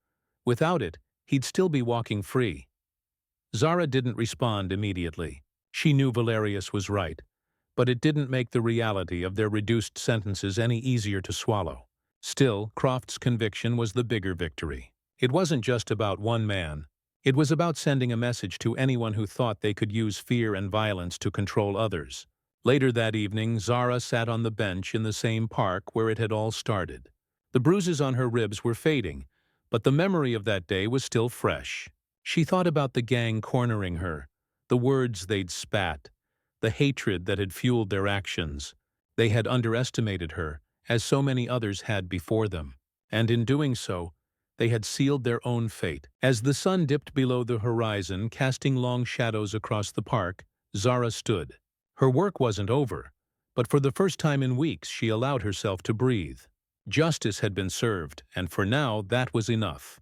Without it, he'd still be walking free." Zara didn't respond immediately. She knew Valerius was right, but it didn't make the reality of their reduced sentences any easier to swallow. Still, Croft's conviction was the bigger victory. It wasn't just about one man. It was about sending a message to anyone who thought they could use fear and violence to control others. Later that evening, Zara sat on the bench in the same park where it had all started. The bruises on her ribs were fading, but the memory of that day was still fresh. She thought about the gang cornering her, the words they'd spat, the hatred that had fueled their actions. They had underestimated her, as so many others had before them, and in doing so, they had sealed their own fate. As the sun dipped below the horizon, casting long shadows across the park, Zara stood. Her work wasn't over, but for the first time in weeks she allowed herself to breathe. Justice had been served, and for now that was enough.